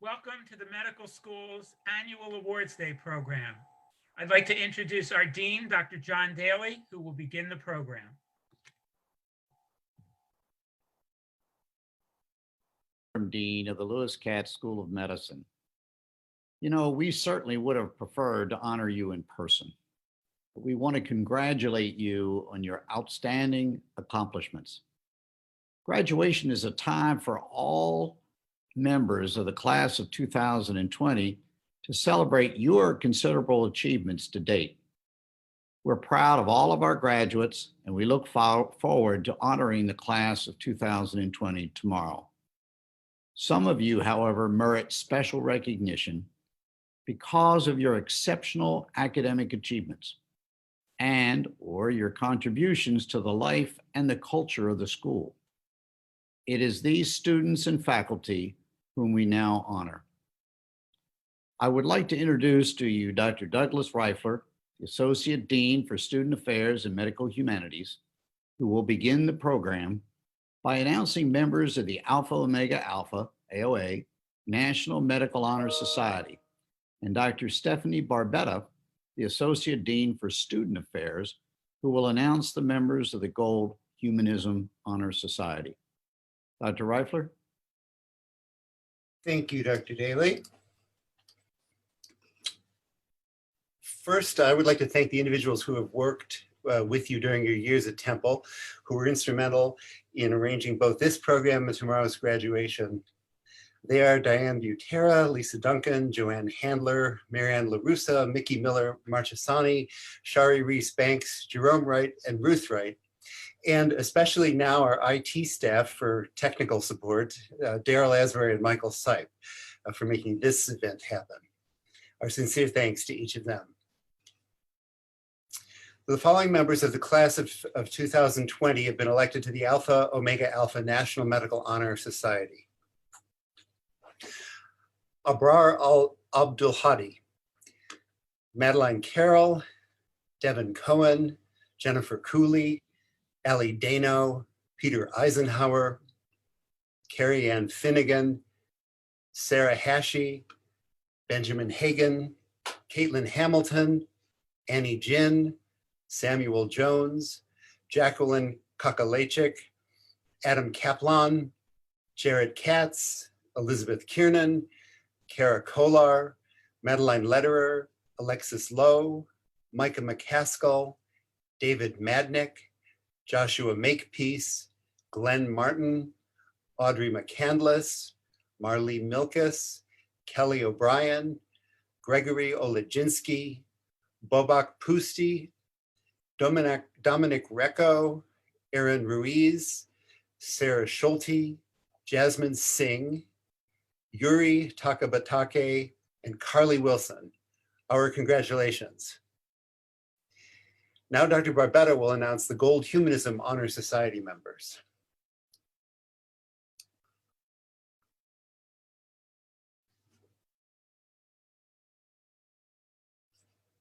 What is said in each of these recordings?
Welcome to the Medical School's Annual Awards Day program. I'd like to introduce our Dean, Dr. John Daly, who will begin the program. Dean of the Lewis Katz School of Medicine. You know, we certainly would have preferred to honor you in person, but we want to congratulate you on your outstanding accomplishments. Graduation is a time for all members of the class of 2020 to celebrate your considerable achievements to date. We're proud of all of our graduates, and we look forward to honoring the class of 2020 tomorrow. Some of you, however, merit special recognition because of your exceptional academic achievements and/or your contributions to the life and the culture of the school. It is these students and faculty whom we now honor. I would like to introduce to you Dr. Douglas Reifler, the Associate Dean for Student Affairs and Medical Humanities, who will begin the program by announcing members of the Alpha Omega Alpha, AOA, National Medical Honor Society, and Dr. Stephanie Barbetta, the Associate Dean for Student Affairs, who will announce the members of the Gold Humanism Honor Society. Dr. Reifler? Thank you, Dr. Daly. First, I would like to thank the individuals who have worked with you during your years at Temple, who were instrumental in arranging both this program and tomorrow's graduation. They are Diane Butera, Lisa Duncan, Joanne Handler, Marianne LaRussa, Mickey Miller Marchesani, Shari Reese-Banks, Jerome Wright, and Ruth Wright. And especially now our IT staff for technical support, Daryl Asbury and Michael Sipe, for making this event happen. Our sincere thanks to each of them. The following members of the class of 2020 have been elected to the Alpha Omega Alpha National Medical Honor Society. Abrar Abdulhadi, Madeline Carroll, Devin Cohen, Jennifer Cooley, Allie Dano, Peter Eisenhower, Carrie Ann Finnegan, Sarah Hashey, Benjamin Hagan, Caitlin Hamilton, Annie Jin, Samuel Jones, Jacqueline Kakalachik, Adam Kaplan, Jared Katz, Elizabeth Kiernan, Kara Kolar, Madeline Lederer, Alexis Lowe, Micah McCaskill, David Madnick, Joshua Makepeace, Glenn Martin, Audrey McCandless, Marlee Milkus, Kelly O'Brien, Gregory Oleginski, Bobak Pusti, Dominic Recco, Aaron Ruiz, Sarah Schulte, Jasmine Singh, Yuri Takabatake, and Carly Wilson. Our congratulations. Now Dr. Barbetta will announce the Gold Humanism Honor Society members.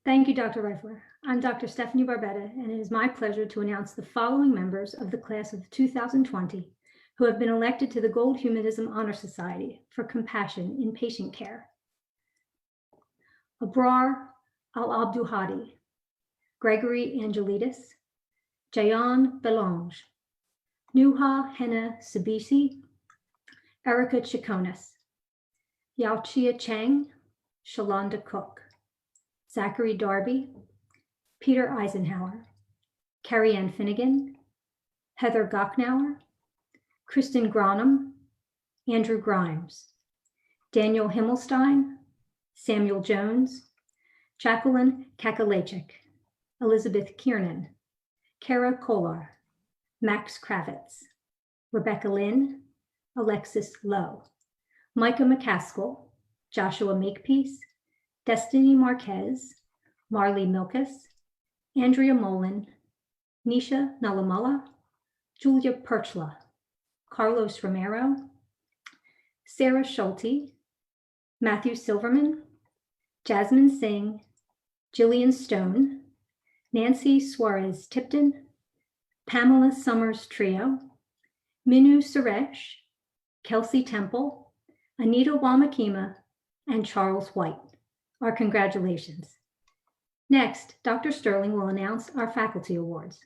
Thank you, Dr. Reifler. I'm Dr. Stephanie Barbetta, and it is my pleasure to announce the following members of the class of 2020 who have been elected to the Gold Humanism Honor Society for compassion in patient care. Abrar Al-Abduhadi, Gregory Angelidis, Jayan Belange, Nuha Henna Sabisi, Erica Chikonis, Yaochia Cheng, Shalonda Cook, Zachary Darby, Peter Eisenhower, Carrie Ann Finnegan, Heather Gochnauer, Kristen Gronum, Andrew Grimes, Daniel Himmelstein, Samuel Jones, Jacqueline Kakalachik, Elizabeth Kiernan, Kara Kolar, Max Kravitz, Rebecca Lynn, Alexis Lowe, Micah McCaskill, Joshua Makepeace, Destiny Marquez, Marlee Milkus, Andrea Molin, Nisha Nalamala, Julia Perchla, Carlos Romero, Sarah Schulte, Matthew Silverman, Jasmine Singh, Jillian Stone, Nancy Suarez Tipton, Pamela Summers Trio, Minu Suresh, Kelsey Temple, Anita Wamakima, and Charles White. Our congratulations. Next, Dr. Sterling will announce our faculty awards.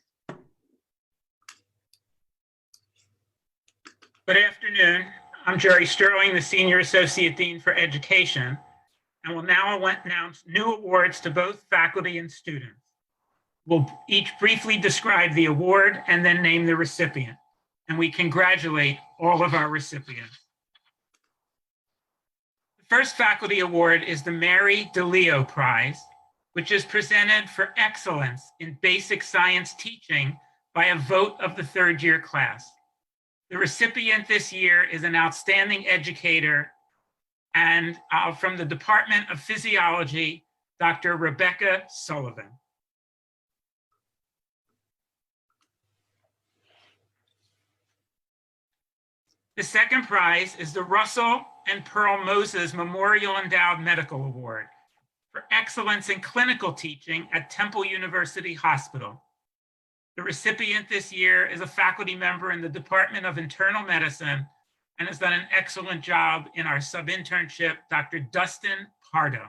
Good afternoon. I'm Jerry Sterling, the Senior Associate Dean for Education, and will now announce new awards to both faculty and students. We'll each briefly describe the award and then name the recipient, and we congratulate all of our recipients. The first faculty award is the Mary DeLeo Prize, which is presented for excellence in basic science teaching by a vote of the third-year class. The recipient this year is an outstanding educator and from the Department of Physiology, Dr. Rebecca Sullivan. The second prize is the Russell and Pearl Moses Memorial Endowed Medical Award for excellence in clinical teaching at Temple University Hospital. The recipient this year is a faculty member in the Department of Internal Medicine and has done an excellent job in our sub-internship, Dr. Dustin Pardo.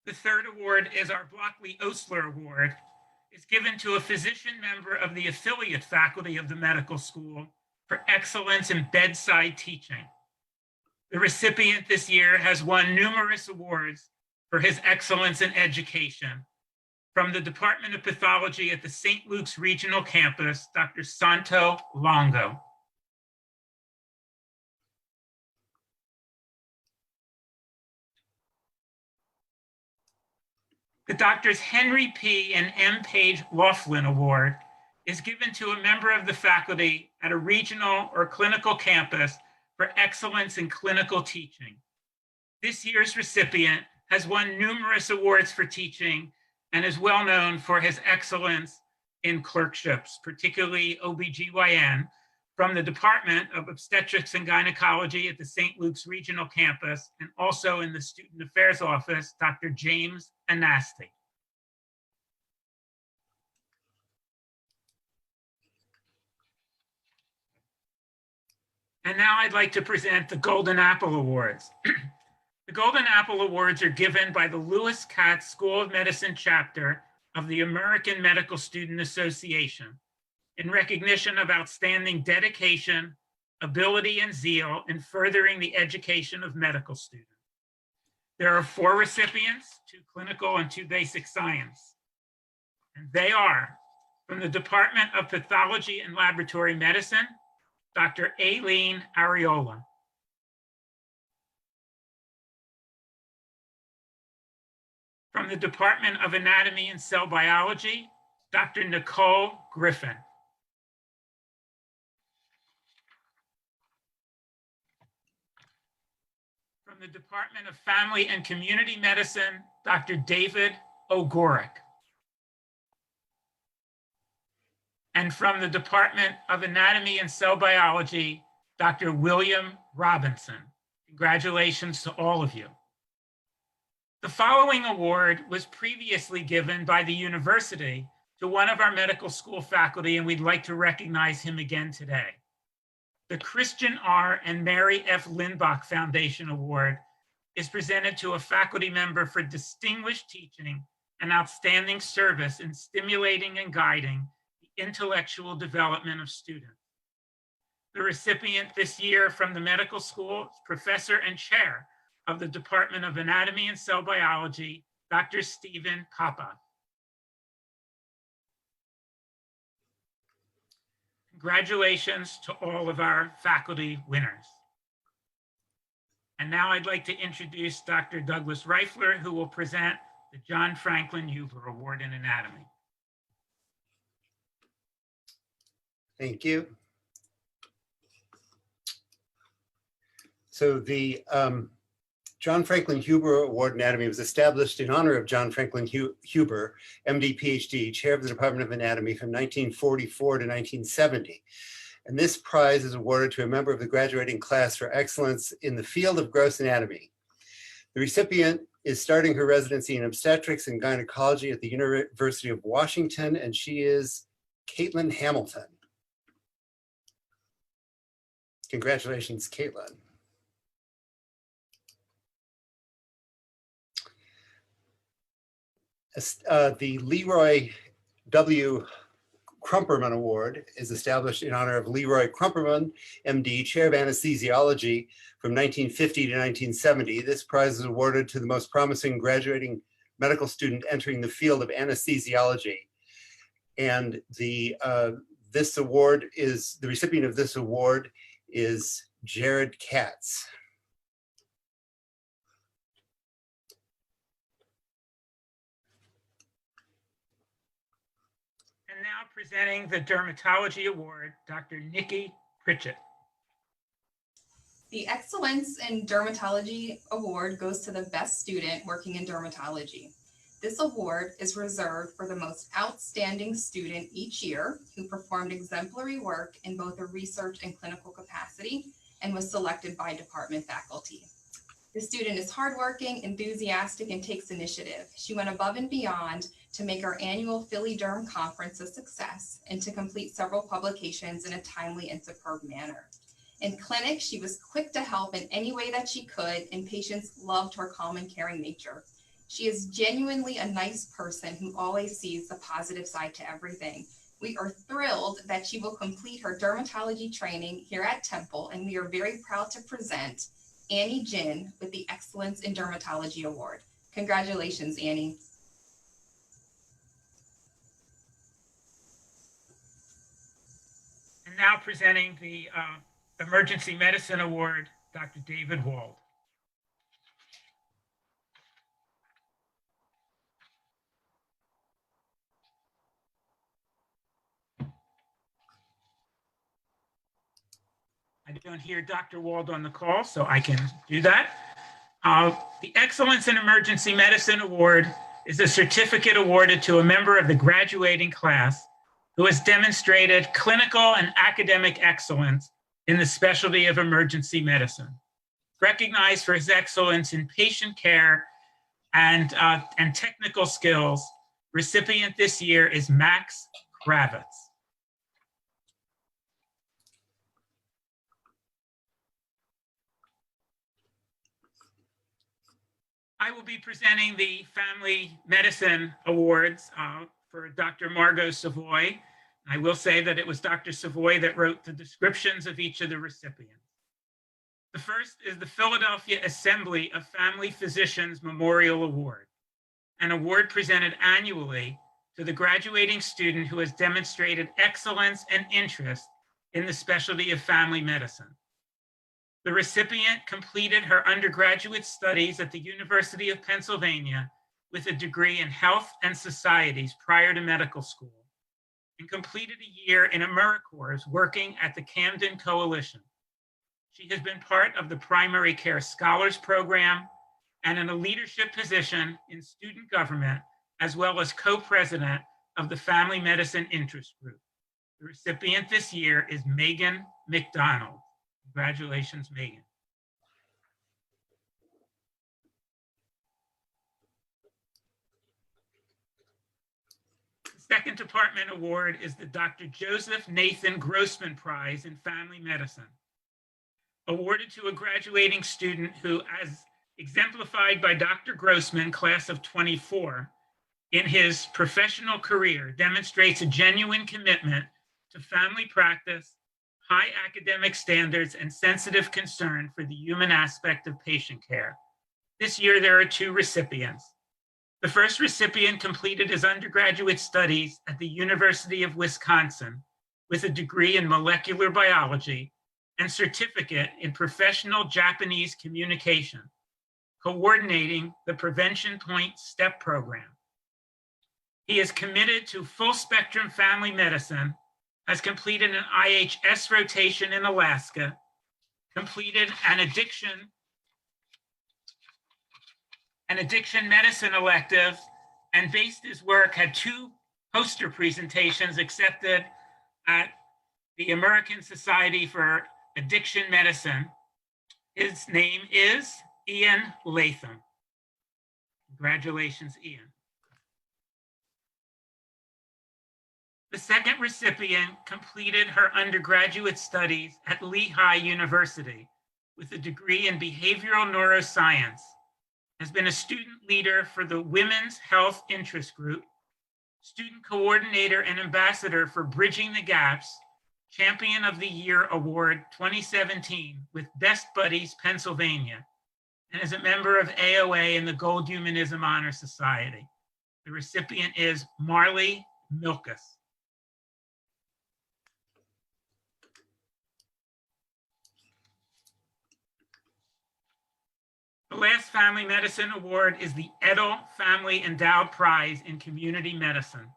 The third award is our Blockley Osler Award. It's given to a physician member of the affiliate faculty of the medical school for excellence in bedside teaching. The recipient this year has won numerous awards for his excellence in education. From the Department of Pathology at the St. Luke's Regional Campus, Dr. Santo Longo. The Doctors Henry P. and M. Page Laughlin Award is given to a member of the faculty at a regional or clinical campus for excellence in clinical teaching. This year's recipient has won numerous awards for teaching and is well known for his excellence in clerkships, particularly OB-GYN, from the Department of Obstetrics and Gynecology at the St. Luke's Regional Campus, and also in the Student Affairs Office, Dr. James Anasti. And now I'd like to present the Golden Apple Awards. The Golden Apple Awards are given by the Lewis Katz School of Medicine chapter of the American Medical Student Association in recognition of outstanding dedication, ability, and zeal in furthering the education of medical students. There are 4 recipients, 2 clinical and 2 basic science. And they are from the Department of Pathology and Laboratory Medicine, Dr. Aileen Areola. From the Department of Anatomy and Cell Biology, Dr. Nicole Griffin. From the Department of Family and Community Medicine, Dr. David O'Gorick. And from the Department of Anatomy and Cell Biology, Dr. William Robinson. Congratulations to all of you. The following award was previously given by the university to one of our medical school faculty, and we'd like to recognize him again today. The Christian R. and Mary F. Lindbach Foundation Award is presented to a faculty member for distinguished teaching and outstanding service in stimulating and guiding the intellectual development of students. The recipient this year from the medical school is Professor and Chair of the Department of Anatomy and Cell Biology, Dr. Stephen Papa. Congratulations to all of our faculty winners. And now I'd like to introduce Dr. Douglas Reifler, who will present the John Franklin Huber Award in Anatomy. Thank you. So the John Franklin Huber Award in Anatomy was established in honor of John Franklin Huber, MD, PhD, chair of the Department of Anatomy from 1944 to 1970. And this prize is awarded to a member of the graduating class for excellence in the field of gross anatomy. The recipient is starting her residency in obstetrics and gynecology at the University of Washington, and she is Caitlin Hamilton. Congratulations, Caitlin. The Leroy W. Krumperman Award is established in honor of Leroy Krumperman, MD, Chair of Anesthesiology from 1950 to 1970. This prize is awarded to the most promising graduating medical student entering the field of anesthesiology. And the recipient of this award is Jared Katz. And now presenting the Dermatology Award, Dr. Nikki Pritchett. The Excellence in Dermatology Award goes to the best student working in dermatology. This award is reserved for the most outstanding student each year who performed exemplary work in both a research and clinical capacity and was selected by department faculty. The student is hardworking, enthusiastic, and takes initiative. She went above and beyond to make our annual Philly Derm Conference a success and to complete several publications in a timely and superb manner. In clinic, she was quick to help in any way that she could, and patients loved her calm and caring nature. She is genuinely a nice person who always sees the positive side to everything. We are thrilled that she will complete her dermatology training here at Temple, and we are very proud to present Annie Jin with the Excellence in Dermatology Award. Congratulations, Annie. And now presenting the Emergency Medicine Award, Dr. David Wald. I don't hear Dr. Wald on the call, so I can do that. The Excellence in Emergency Medicine Award is a certificate awarded to a member of the graduating class who has demonstrated clinical and academic excellence in the specialty of emergency medicine. Recognized for his excellence in patient care and technical skills, recipient this year is Max Kravitz. I will be presenting the Family Medicine Awards for Dr. Margot Savoy. I will say that it was Dr. Savoy that wrote the descriptions of each of the recipients. The first is the Philadelphia Assembly of Family Physicians Memorial Award, an award presented annually to the graduating student who has demonstrated excellence and interest in the specialty of family medicine. The recipient completed her undergraduate studies at the University of Pennsylvania with a degree in health and societies prior to medical school, and completed a year in AmeriCorps working at the Camden Coalition. She has been part of the Primary Care Scholars Program and in a leadership position in student government, as well as co-president of the Family Medicine Interest Group. The recipient this year is Megan McDonald. Congratulations, Megan. The second department award is the Dr. Joseph Nathan Grossman Prize in Family Medicine, awarded to a graduating student who, as exemplified by Dr. Grossman, class of 24, in his professional career, demonstrates a genuine commitment to family practice, high academic standards, and sensitive concern for the human aspect of patient care. This year, there are two recipients. The first recipient completed his undergraduate studies at the University of Wisconsin with a degree in molecular biology and certificate in professional Japanese communication, coordinating the Prevention Point STEP program. He is committed to full spectrum family medicine, has completed an IHS rotation in Alaska, completed an addiction medicine elective, and based his work, had two poster presentations accepted at the American Society for Addiction Medicine. His name is Ian Latham. Congratulations, Ian. The second recipient completed her undergraduate studies at Lehigh University with a degree in behavioral neuroscience, has been a student leader for the Women's Health Interest Group, student coordinator and ambassador for Bridging the Gaps, Champion of the Year Award 2017 with Best Buddies Pennsylvania, and is a member of AOA and the Gold Humanism Honor Society. The recipient is Marley Milkus. The last Family Medicine Award is the Edel Family Endowed Prize in Community Medicine.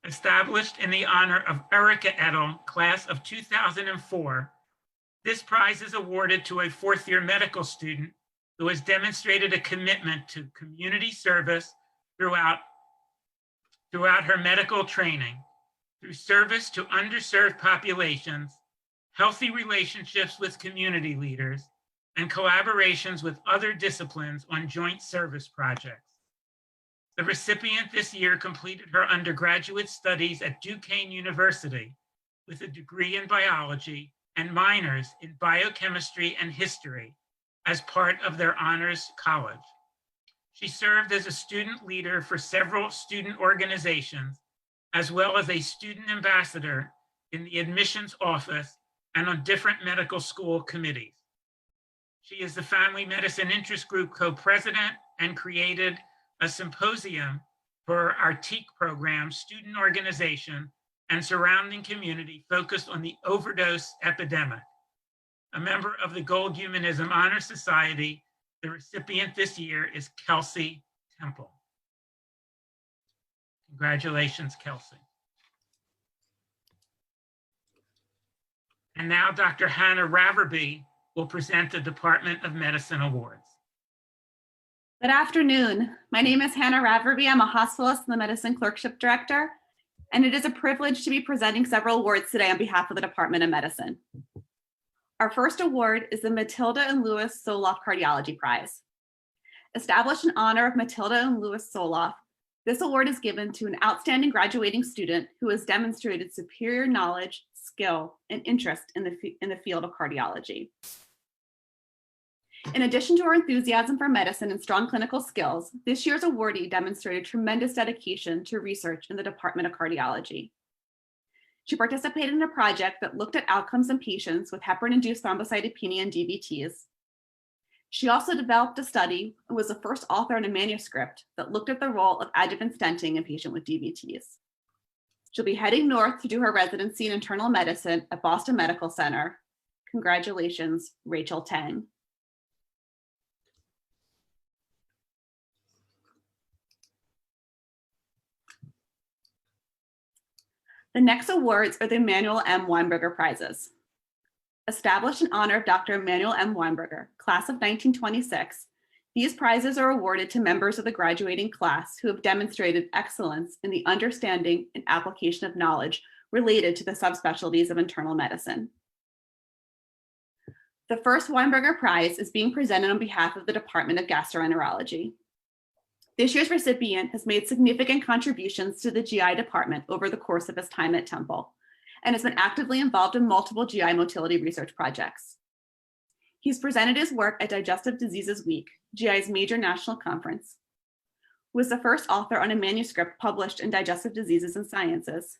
Established in the honor of Erica Edel, class of 2004, this prize is awarded to a fourth-year medical student who has demonstrated a commitment to community service throughout her medical training, through service to underserved populations, healthy relationships with community leaders, and collaborations with other disciplines on joint service projects. The recipient this year completed her undergraduate studies at Duquesne University with a degree in biology and minors in biochemistry and history as part of their honors college. She served as a student leader for several student organizations, as well as a student ambassador in the admissions office and on different medical school committees. She is the Family Medicine Interest Group co-president and created a symposium for our TEAC program, student organization, and surrounding community focused on the overdose epidemic. A member of the Gold Humanism Honor Society, the recipient this year is Kelsey Temple. Congratulations, Kelsey. And now Dr. Hannah Raverby will present the Department of Medicine Awards. Good afternoon. My name is Hannah Raverby. I'm a hospitalist and the medicine clerkship director, and it is a privilege to be presenting several awards today on behalf of the Department of Medicine. Our first award is the Matilda and Louis Soloff Cardiology Prize. Established in honor of Matilda and Louis Soloff, this award is given to an outstanding graduating student who has demonstrated superior knowledge, skill, and interest in the field of cardiology. In addition to her enthusiasm for medicine and strong clinical skills, this year's awardee demonstrated tremendous dedication to research in the Department of Cardiology. She participated in a project that looked at outcomes in patients with heparin-induced thrombocytopenia and DVTs. She also developed a study and was the first author in a manuscript that looked at the role of adjuvant stenting in patients with DVTs. She'll be heading north to do her residency in internal medicine at Boston Medical Center. Congratulations, Rachel Tang. The next awards are the Emanuel M. Weinberger Prizes. Established in honor of Dr. Emanuel M. Weinberger, class of 1926, these prizes are awarded to members of the graduating class who have demonstrated excellence in the understanding and application of knowledge related to the subspecialties of internal medicine. The first Weinberger Prize is being presented on behalf of the Department of Gastroenterology. This year's recipient has made significant contributions to the GI department over the course of his time at Temple and has been actively involved in multiple GI motility research projects. He's presented his work at Digestive Diseases Week, GI's major national conference, was the first author on a manuscript published in Digestive Diseases and Sciences,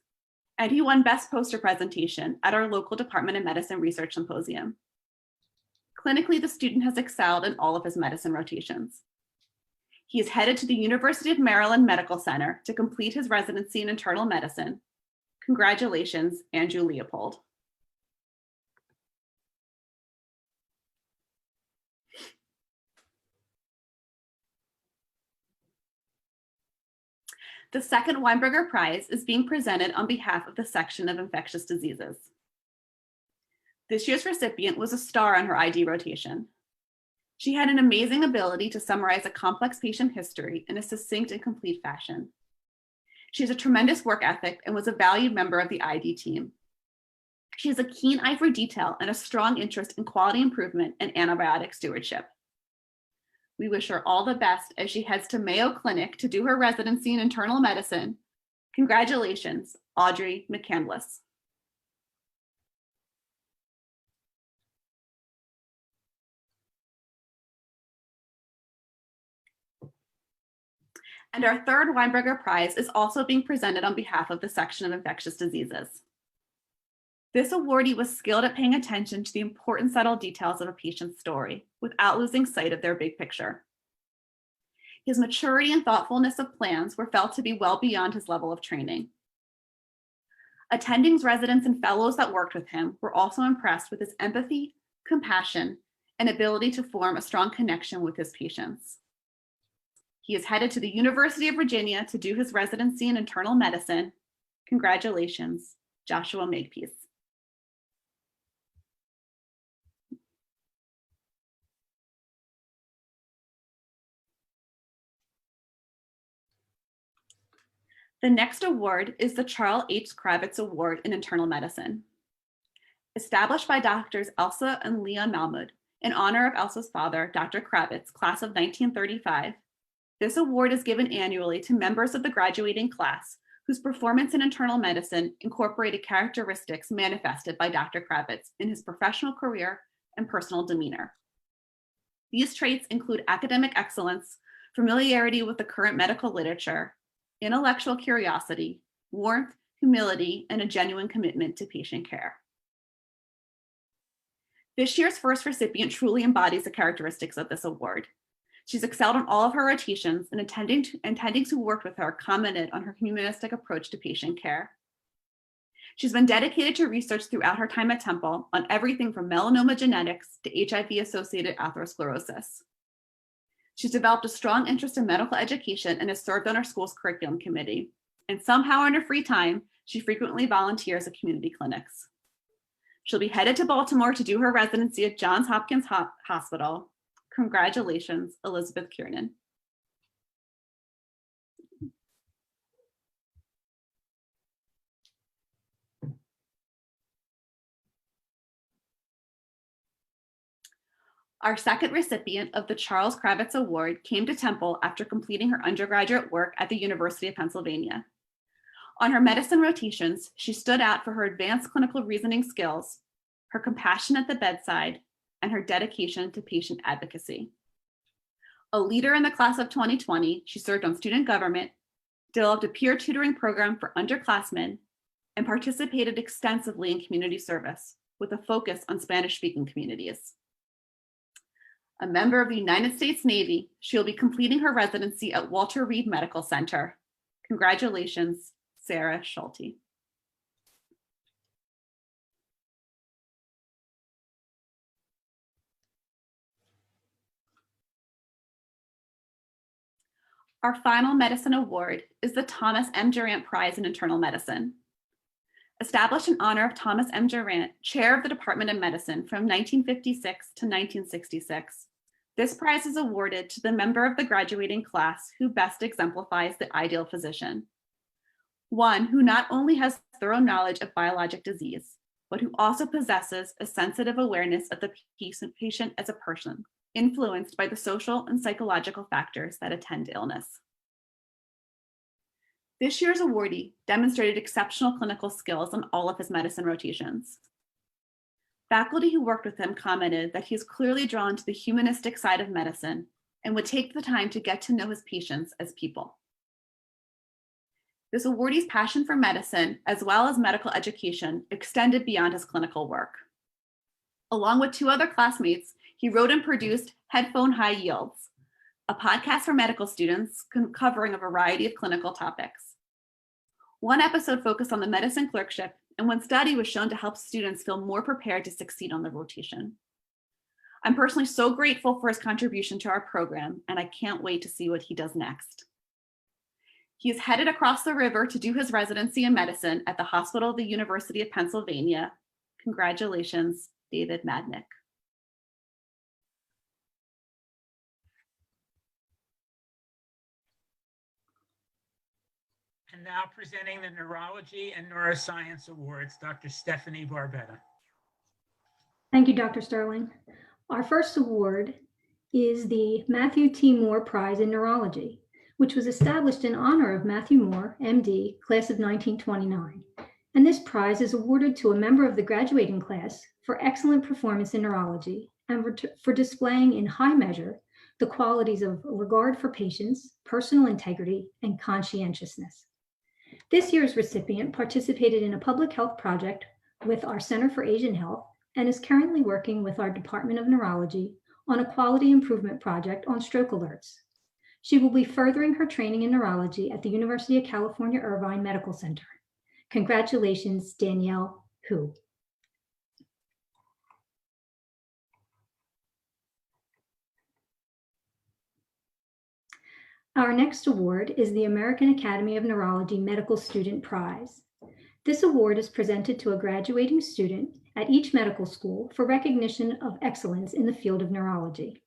and he won Best Poster Presentation at our local Department of Medicine Research Symposium. Clinically, the student has excelled in all of his medicine rotations. He is headed to the University of Maryland Medical Center to complete his residency in internal medicine. Congratulations, Andrew Leopold. The second Weinberger Prize is being presented on behalf of the section of infectious diseases. This year's recipient was a star on her ID rotation. She had an amazing ability to summarize a complex patient history in a succinct and complete fashion. She has a tremendous work ethic and was a valued member of the ID team. She has a keen eye for detail and a strong interest in quality improvement and antibiotic stewardship. We wish her all the best as she heads to Mayo Clinic to do her residency in internal medicine. Congratulations, Audrey McCandless. And our third Weinberger Prize is also being presented on behalf of the Section of Infectious Diseases. This awardee was skilled at paying attention to the important subtle details of a patient's story without losing sight of their big picture. His maturity and thoughtfulness of plans were felt to be well beyond his level of training. Attendings, residents, and fellows that worked with him were also impressed with his empathy, compassion, and ability to form a strong connection with his patients. He is headed to the University of Virginia to do his residency in internal medicine. Congratulations, Joshua Makepeace. The next award is the Charles H. Kravitz Award in Internal Medicine. Established by Doctors Elsa and Leon Malmud in honor of Elsa's father, Dr. Kravitz, class of 1935, this award is given annually to members of the graduating class whose performance in internal medicine incorporated characteristics manifested by Dr. Kravitz in his professional career and personal demeanor. These traits include academic excellence, familiarity with the current medical literature, intellectual curiosity, warmth, humility, and a genuine commitment to patient care. This year's first recipient truly embodies the characteristics of this award. She's excelled in all of her rotations, and attendings who worked with her commented on her humanistic approach to patient care. She's been dedicated to research throughout her time at Temple on everything from melanoma genetics to HIV-associated atherosclerosis. She's developed a strong interest in medical education and has served on our school's curriculum committee. And somehow in her free time, she frequently volunteers at community clinics. She'll be headed to Baltimore to do her residency at Johns Hopkins Hospital. Congratulations, Elizabeth Kiernan. Our second recipient of the Charles Kravitz Award came to Temple after completing her undergraduate work at the University of Pennsylvania. On her medicine rotations, she stood out for her advanced clinical reasoning skills, her compassion at the bedside, and her dedication to patient advocacy. A leader in the class of 2020, she served on student government, developed a peer tutoring program for underclassmen, and participated extensively in community service with a focus on Spanish-speaking communities. A member of the United States Navy, she'll be completing her residency at Walter Reed Medical Center. Congratulations, Sarah Schulte. Our final medicine award is the Thomas M. Durant Prize in Internal Medicine. Established in honor of Thomas M. Durant, chair of the Department of Medicine from 1956 to 1966, this prize is awarded to the member of the graduating class who best exemplifies the ideal physician. One who not only has thorough knowledge of biologic disease, but who also possesses a sensitive awareness of the patient as a person, influenced by the social and psychological factors that attend illness. This year's awardee demonstrated exceptional clinical skills on all of his medicine rotations. Faculty who worked with him commented that he is clearly drawn to the humanistic side of medicine and would take the time to get to know his patients as people. This awardee's passion for medicine, as well as medical education, extended beyond his clinical work. Along with two other classmates, he wrote and produced Headphone High Yields, a podcast for medical students covering a variety of clinical topics. One episode focused on the medicine clerkship, and one study was shown to help students feel more prepared to succeed on the rotation. I'm personally so grateful for his contribution to our program, and I can't wait to see what he does next. He is headed across the river to do his residency in medicine at the Hospital of the University of Pennsylvania. Congratulations, David Madnick. And now presenting the Neurology and Neuroscience Awards, Dr. Stephanie Barbetta. Thank you, Dr. Sterling. Our first award is the Matthew T. Moore Prize in Neurology, which was established in honor of Matthew Moore, MD, class of 1929. And this prize is awarded to a member of the graduating class for excellent performance in neurology and for displaying in high measure the qualities of regard for patients, personal integrity, and conscientiousness. This year's recipient participated in a public health project with our Center for Asian Health and is currently working with our Department of Neurology on a quality improvement project on stroke alerts. She will be furthering her training in neurology at the University of California, Irvine Medical Center. Congratulations, Danielle Hu. Our next award is the American Academy of Neurology Medical Student Prize. This award is presented to a graduating student at each medical school for recognition of excellence in the field of neurology.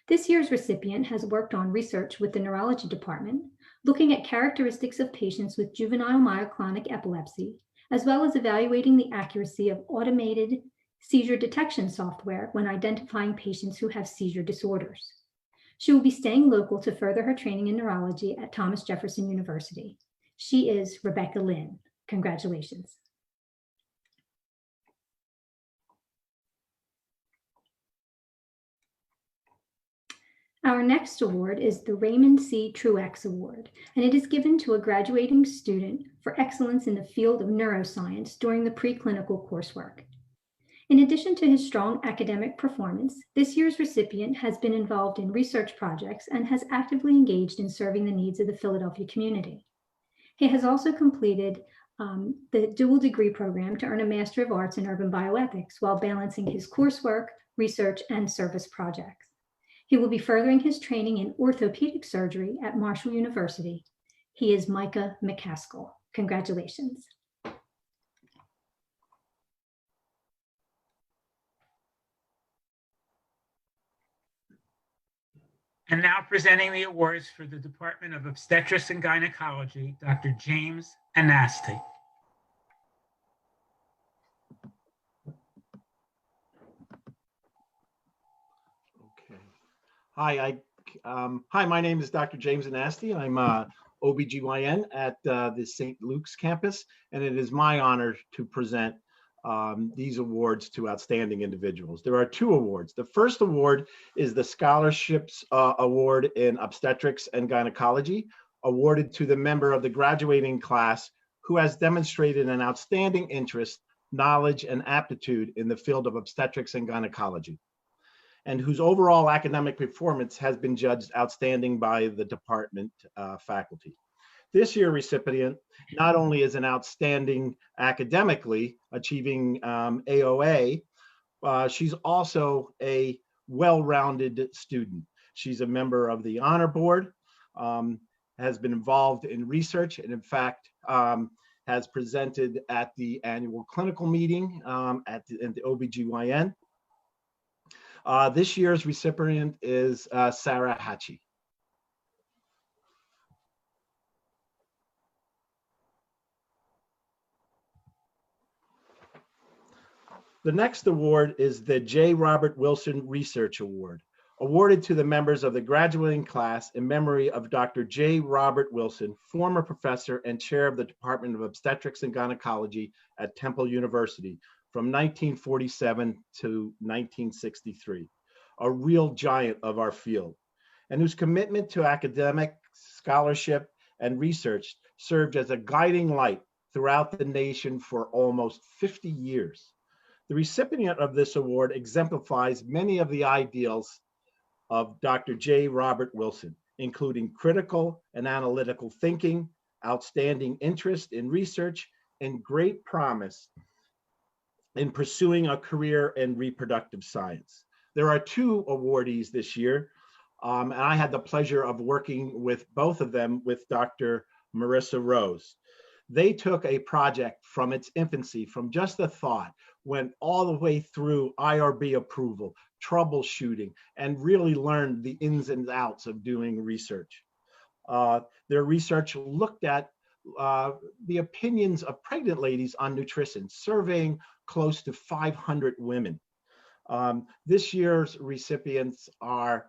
This year's recipient has worked on research with the Neurology Department, looking at characteristics of patients with juvenile myoclonic epilepsy, as well as evaluating the accuracy of automated seizure detection software when identifying patients who have seizure disorders. She will be staying local to further her training in neurology at Thomas Jefferson University. She is Rebecca Lynn. Congratulations. Our next award is the Raymond C. Truex Award, and it is given to a graduating student for excellence in the field of neuroscience during the preclinical coursework. In addition to his strong academic performance, this year's recipient has been involved in research projects and has actively engaged in serving the needs of the Philadelphia community. He has also completed the dual degree program to earn a Master of Arts in Urban Bioethics while balancing his coursework, research, and service projects. He will be furthering his training in orthopedic surgery at Marshall University. He is Micah McCaskill. Congratulations. And now presenting the awards for the Department of Obstetrics and Gynecology, Dr. James Anasti. Okay. Hi, my name is Dr. James Anasti. I'm a OB-GYN at the St. Luke's campus, and it is my honor to present these awards to outstanding individuals. There are two awards. The first award is the Scholarships Award in Obstetrics and Gynecology, awarded to the member of the graduating class who has demonstrated an outstanding interest, knowledge, and aptitude in the field of obstetrics and gynecology, and whose overall academic performance has been judged outstanding by the department faculty. This year's recipient not only is an outstanding academically, achieving AOA, she's also a well-rounded student. She's a member of the honor board, has been involved in research, and in fact, has presented at the annual clinical meeting at the OB-GYN. This year's recipient is Sarah Hatchie. The next award is the J. Robert Wilson Research Award, awarded to the members of the graduating class in memory of Dr. J. Robert Wilson, former professor and chair of the Department of Obstetrics and Gynecology at Temple University from 1947 to 1963, a real giant of our field, and whose commitment to academic, scholarship, and research served as a guiding light throughout the nation for almost 50 years. The recipient of this award exemplifies many of the ideals of Dr. J. Robert Wilson, including critical and analytical thinking, outstanding interest in research, and great promise in pursuing a career in reproductive science. There are two awardees this year, and I had the pleasure of working with both of them with Dr. Marissa Rose. They took a project from its infancy, from just a thought, went all the way through IRB approval, troubleshooting, and really learned the ins and outs of doing research. Their research looked at the opinions of pregnant ladies on nutrition, surveying close to 500 women. This year's recipients are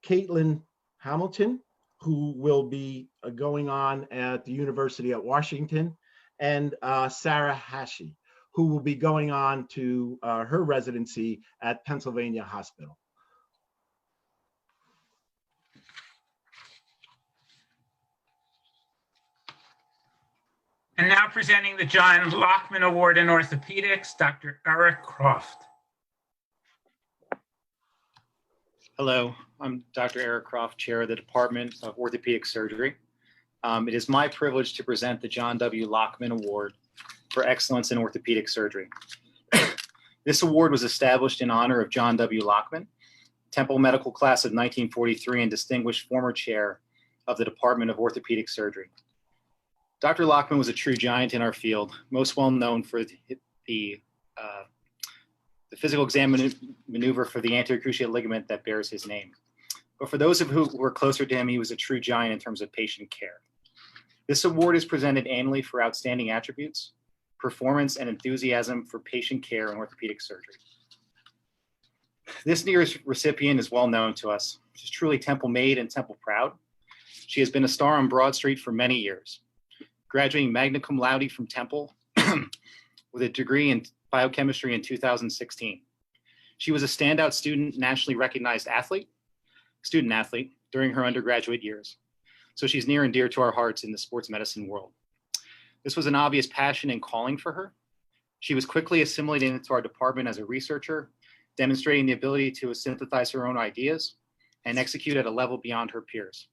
Caitlin Hamilton, who will be going on at the University of Washington, and Sarah Hashi, who will be going on to her residency at Pennsylvania Hospital. And now presenting the John Lockman Award in Orthopedics, Dr. Eric Croft. Hello, I'm Dr. Eric Croft, Chair of the Department of Orthopedic Surgery. It is my privilege to present the John W. Lockman Award for Excellence in Orthopedic Surgery. This award was established in honor of John W. Lockman, Temple Medical Class of 1943 and distinguished former chair of the Department of Orthopedic Surgery. Dr. Lockman was a true giant in our field, most well known for the physical exam maneuver for the anterior cruciate ligament that bears his name. But for those of who were closer to him, he was a true giant in terms of patient care. This award is presented annually for outstanding attributes, performance, and enthusiasm for patient care in orthopedic surgery. This year's recipient is well known to us. She's truly Temple made and Temple proud. She has been a star on Broad Street for many years, graduating magna cum laude from Temple with a degree in biochemistry in 2016. She was a standout student, nationally recognized student athlete during her undergraduate years. So she's near and dear to our hearts in the sports medicine world. This was an obvious passion and calling for her. She was quickly assimilated into our department as a researcher, demonstrating the ability to synthesize her own ideas and execute at a level beyond her peers.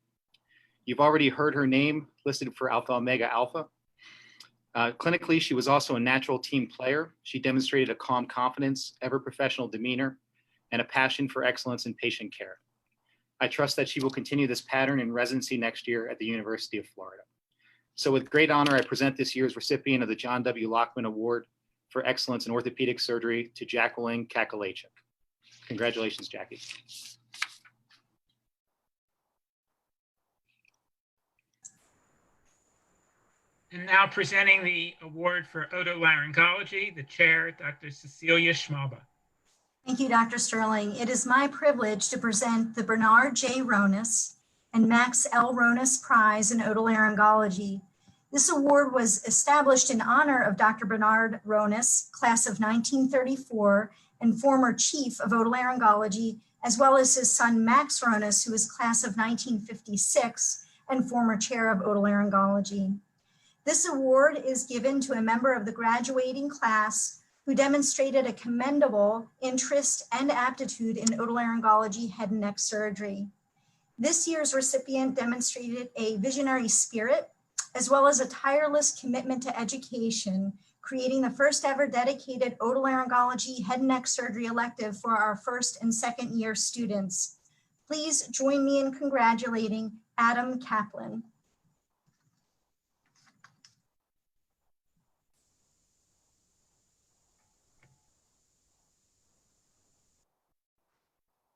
You've already heard her name listed for Alpha Omega Alpha. Clinically, she was also a natural team player. She demonstrated a calm confidence, ever-professional demeanor, and a passion for excellence in patient care. I trust that she will continue this pattern in residency next year at the University of Florida. So with great honor, I present this year's recipient of the John W. Lockman Award for Excellence in Orthopedic Surgery to Jacqueline Kakalachik. Congratulations, Jackie. And now presenting the award for otolaryngology, the chair, Dr. Cecilia Schmalba. Thank you, Dr. Sterling. It is my privilege to present the Bernard J. Ronis and Max L. Ronis Prize in Otolaryngology. This award was established in honor of Dr. Bernard Ronis, class of 1934, and former chief of otolaryngology, as well as his son Max Ronis, who is class of 1956 and former chair of otolaryngology. This award is given to a member of the graduating class who demonstrated a commendable interest and aptitude in otolaryngology head and neck surgery. This year's recipient demonstrated a visionary spirit, as well as a tireless commitment to education, creating the first ever dedicated otolaryngology head and neck surgery elective for our first and second year students. Please join me in congratulating Adam Kaplan.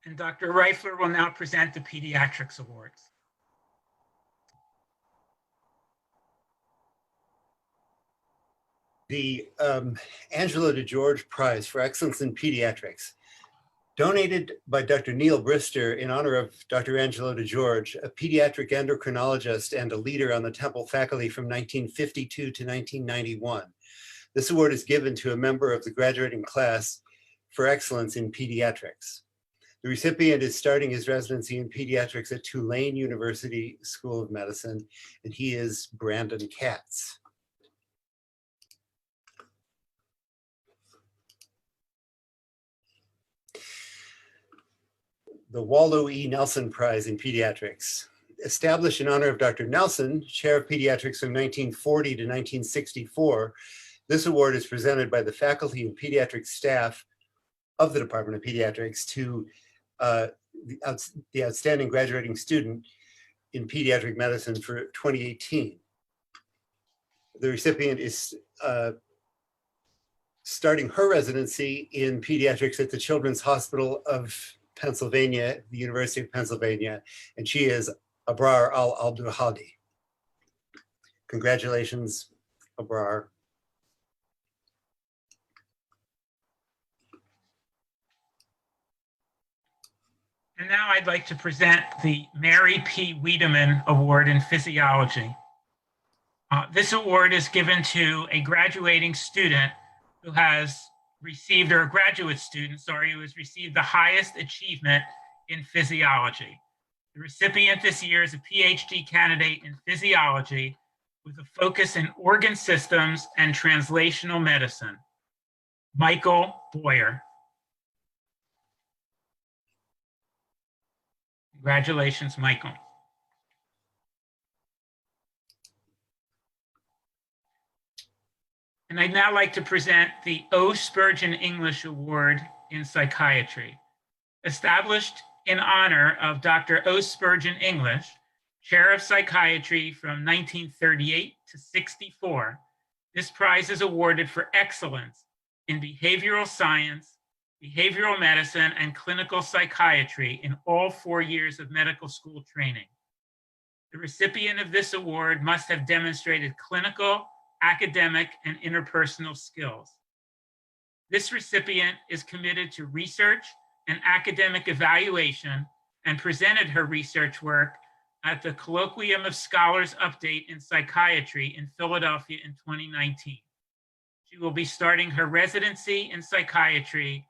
And Dr. Reifler will now present the Pediatrics Awards. The Angelo DeGeorge Prize for Excellence in Pediatrics, donated by Dr. Neil Brister in honor of Dr. Angelo DeGeorge, a pediatric endocrinologist and a leader on the Temple faculty from 1952 to 1991. This award is given to a member of the graduating class for excellence in pediatrics. The recipient is starting his residency in pediatrics at Tulane University School of Medicine, and he is Brandon Katz. The Waldo E. Nelson Prize in Pediatrics, established in honor of Dr. Nelson, chair of pediatrics from 1940 to 1964. This award is presented by the faculty and pediatric staff of the Department of Pediatrics to the outstanding graduating student in pediatric medicine for 2018. The recipient is starting her residency in pediatrics at the Children's Hospital of Pennsylvania, the University of Pennsylvania, and she is Abrar Al-Abdulhadi. Congratulations, Abrar. And now I'd like to present the Mary P. Wiedemann Award in Physiology. This award is given to a graduating student who has received, or a graduate student, sorry, who has received the highest achievement in physiology. The recipient this year is a PhD candidate in physiology with a focus in organ systems and translational medicine, Michael Boyer. Congratulations, Michael. And I'd now like to present the O. Spurgeon English Award in Psychiatry. Established in honor of Dr. O. Spurgeon English, Chair of Psychiatry from 1938 to 64, this prize is awarded for excellence in behavioral science, behavioral medicine, and clinical psychiatry in all 4 years of medical school training. The recipient of this award must have demonstrated clinical, academic, and interpersonal skills. This recipient is committed to research and academic evaluation and presented her research work at the Colloquium of Scholars Update in Psychiatry in Philadelphia in 2019. She will be starting her residency in psychiatry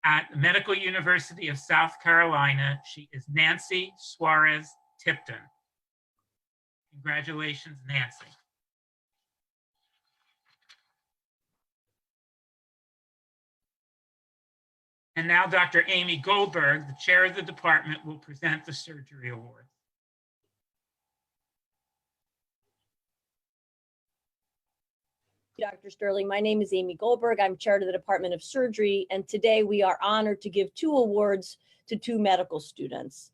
at the Medical University of South Carolina. She is Nancy Suarez Tipton. Congratulations, Nancy. And now Dr. Amy Goldberg, the chair of the department, will present the Surgery Award. Dr. Sterling. My name is Amy Goldberg. I'm chair of the Department of Surgery, and today we are honored to give 2 awards to 2 medical students.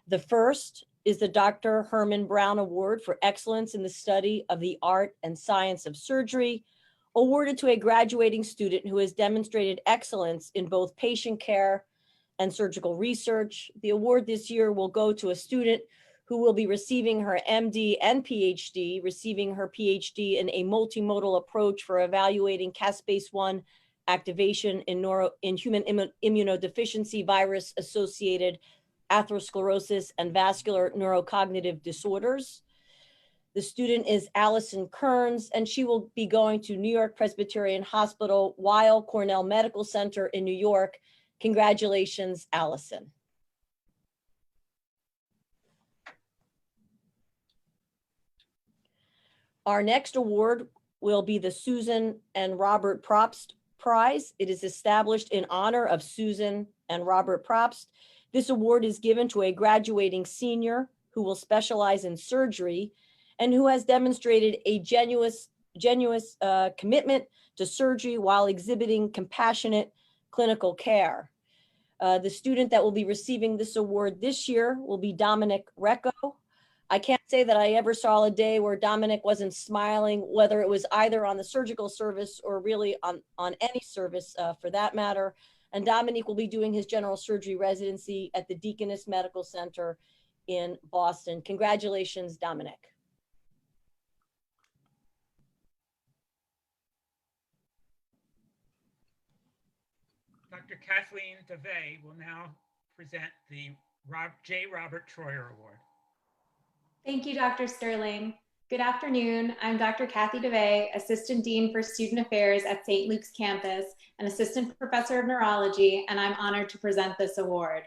The first is the Dr. Herman Brown Award for Excellence in the Study of the Art and Science of Surgery, awarded to a graduating student who has demonstrated excellence in both patient care and surgical research. The award this year will go to a student who will be receiving her MD and PhD, receiving her PhD in a multimodal approach for evaluating caspase-1 activation in human immunodeficiency virus-associated atherosclerosis and vascular neurocognitive disorders. The student is Allison Kearns, and she will be going to New York Presbyterian Hospital, Weill Cornell Medical Center in New York. Congratulations, Allison. Our next award will be the Susan and Robert Probst Prize. It is established in honor of Susan and Robert Probst. This award is given to a graduating senior who will specialize in surgery and who has demonstrated a genuine commitment to surgery while exhibiting compassionate clinical care. The student that will be receiving this award this year will be Dominic Recco. I can't say that I ever saw a day where Dominic wasn't smiling, whether it was either on the surgical service or really on any service for that matter. And Dominic will be doing his general surgery residency at the Deaconess Medical Center in Boston. Congratulations, Dominic. Dr. Kathleen DeVay will now present the J. Robert Troyer Award. Thank you, Dr. Sterling. Good afternoon. I'm Dr. Kathy DeVay, Assistant Dean for Student Affairs at St. Luke's campus and Assistant Professor of Neurology, and I'm honored to present this award.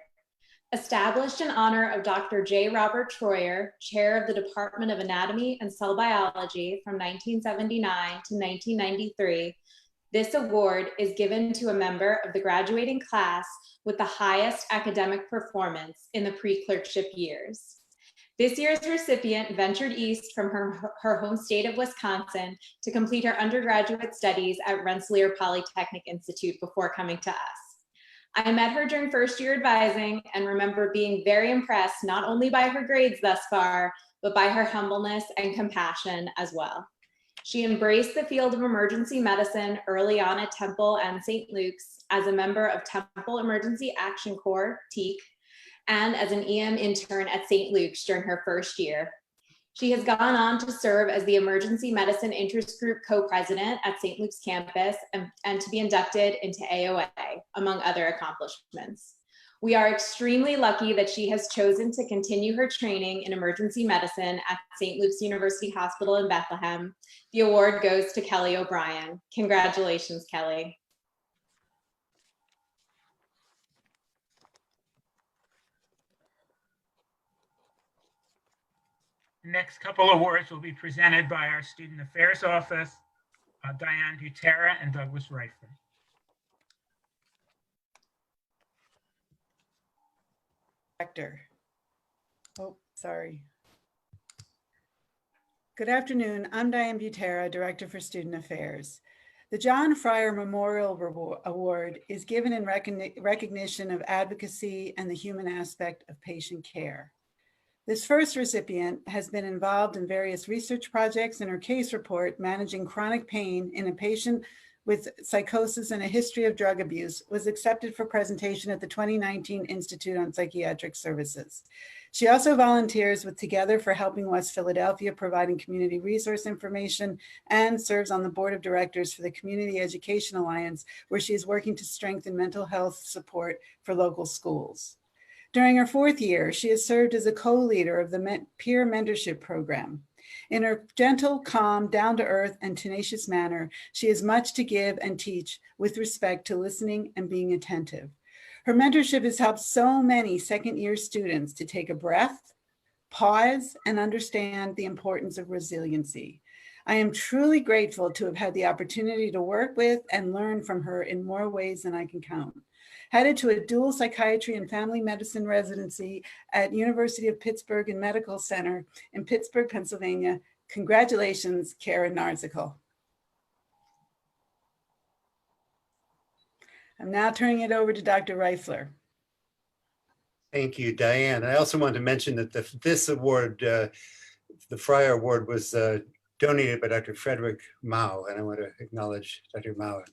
Established in honor of Dr. J. Robert Troyer, Chair of the Department of Anatomy and Cell Biology from 1979 to 1993, this award is given to a member of the graduating class with the highest academic performance in the pre-clerkship years. This year's recipient ventured east from her home state of Wisconsin to complete her undergraduate studies at Rensselaer Polytechnic Institute before coming to us. I met her during first year advising and remember being very impressed not only by her grades thus far, but by her humbleness and compassion as well. She embraced the field of emergency medicine early on at Temple and St. Luke's as a member of Temple Emergency Action Corps, TEAC, and as an EM intern at St. Luke's during her first year. She has gone on to serve as the Emergency Medicine Interest Group co-president at St. Luke's campus and to be inducted into AOA, among other accomplishments. We are extremely lucky that she has chosen to continue her training in emergency medicine at St. Luke's University Hospital in Bethlehem. The award goes to Kelly O'Brien. Congratulations, Kelly. The next couple awards will be presented by our Student Affairs Office, Diane Butera and Douglas Reifler. Director. Oh, sorry. Good afternoon. I'm Diane Butera, Director for Student Affairs. The John Fryer Memorial Award is given in recognition of advocacy and the human aspect of patient care. This first recipient has been involved in various research projects, and her case report, Managing Chronic Pain in a Patient with Psychosis and a History of Drug Abuse, was accepted for presentation at the 2019 Institute on Psychiatric Services. She also volunteers with Together for Helping West Philadelphia, providing community resource information, and serves on the board of directors for the Community Education Alliance, where she is working to strengthen mental health support for local schools. During her 4th year, she has served as a co-leader of the peer mentorship program. In her gentle, calm, down-to-earth, and tenacious manner, she has much to give and teach with respect to listening and being attentive. Her mentorship has helped so many second-year students to take a breath, pause, and understand the importance of resiliency. I am truly grateful to have had the opportunity to work with and learn from her in more ways than I can count. Headed to a dual psychiatry and family medicine residency at University of Pittsburgh and Medical Center in Pittsburgh, Pennsylvania. Congratulations, Karen Narzical. I'm now turning it over to Dr. Reifler. Thank you, Diane. I also want to mention that this award, the Fryer Award, was donated by Dr. Frederick Mao, and I want to acknowledge Dr. Mao.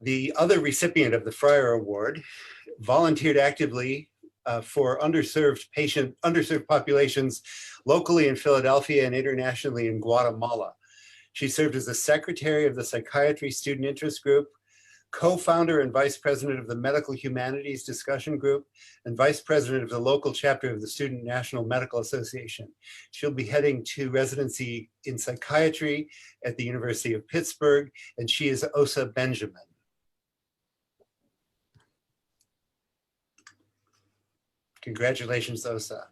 The other recipient of the Fryer Award volunteered actively for underserved populations locally in Philadelphia and internationally in Guatemala. She served as the secretary of the Psychiatry Student Interest Group, co-founder and vice president of the Medical Humanities Discussion Group, and vice president of the local chapter of the Student National Medical Association. She'll be heading to residency in psychiatry at the University of Pittsburgh, and she is Osa Benjamin. Congratulations, Osa.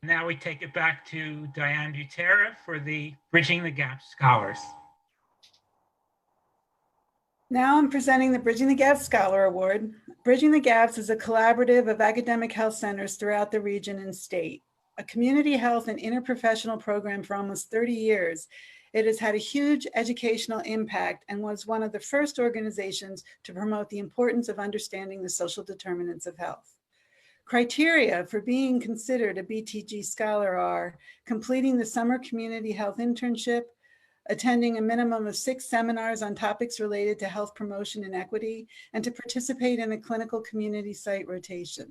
Now we take it back to Diane Butera for the Bridging the Gap Scholars. Now I'm presenting the Bridging the Gaps Scholar Award. Bridging the Gaps is a collaborative of academic health centers throughout the region and state. A community health and interprofessional program for almost 30 years, it has had a huge educational impact and was one of the first organizations to promote the importance of understanding the social determinants of health. Criteria for being considered a BTG scholar are completing the summer community health internship, attending a minimum of 6 seminars on topics related to health promotion and equity, and to participate in a clinical community site rotation.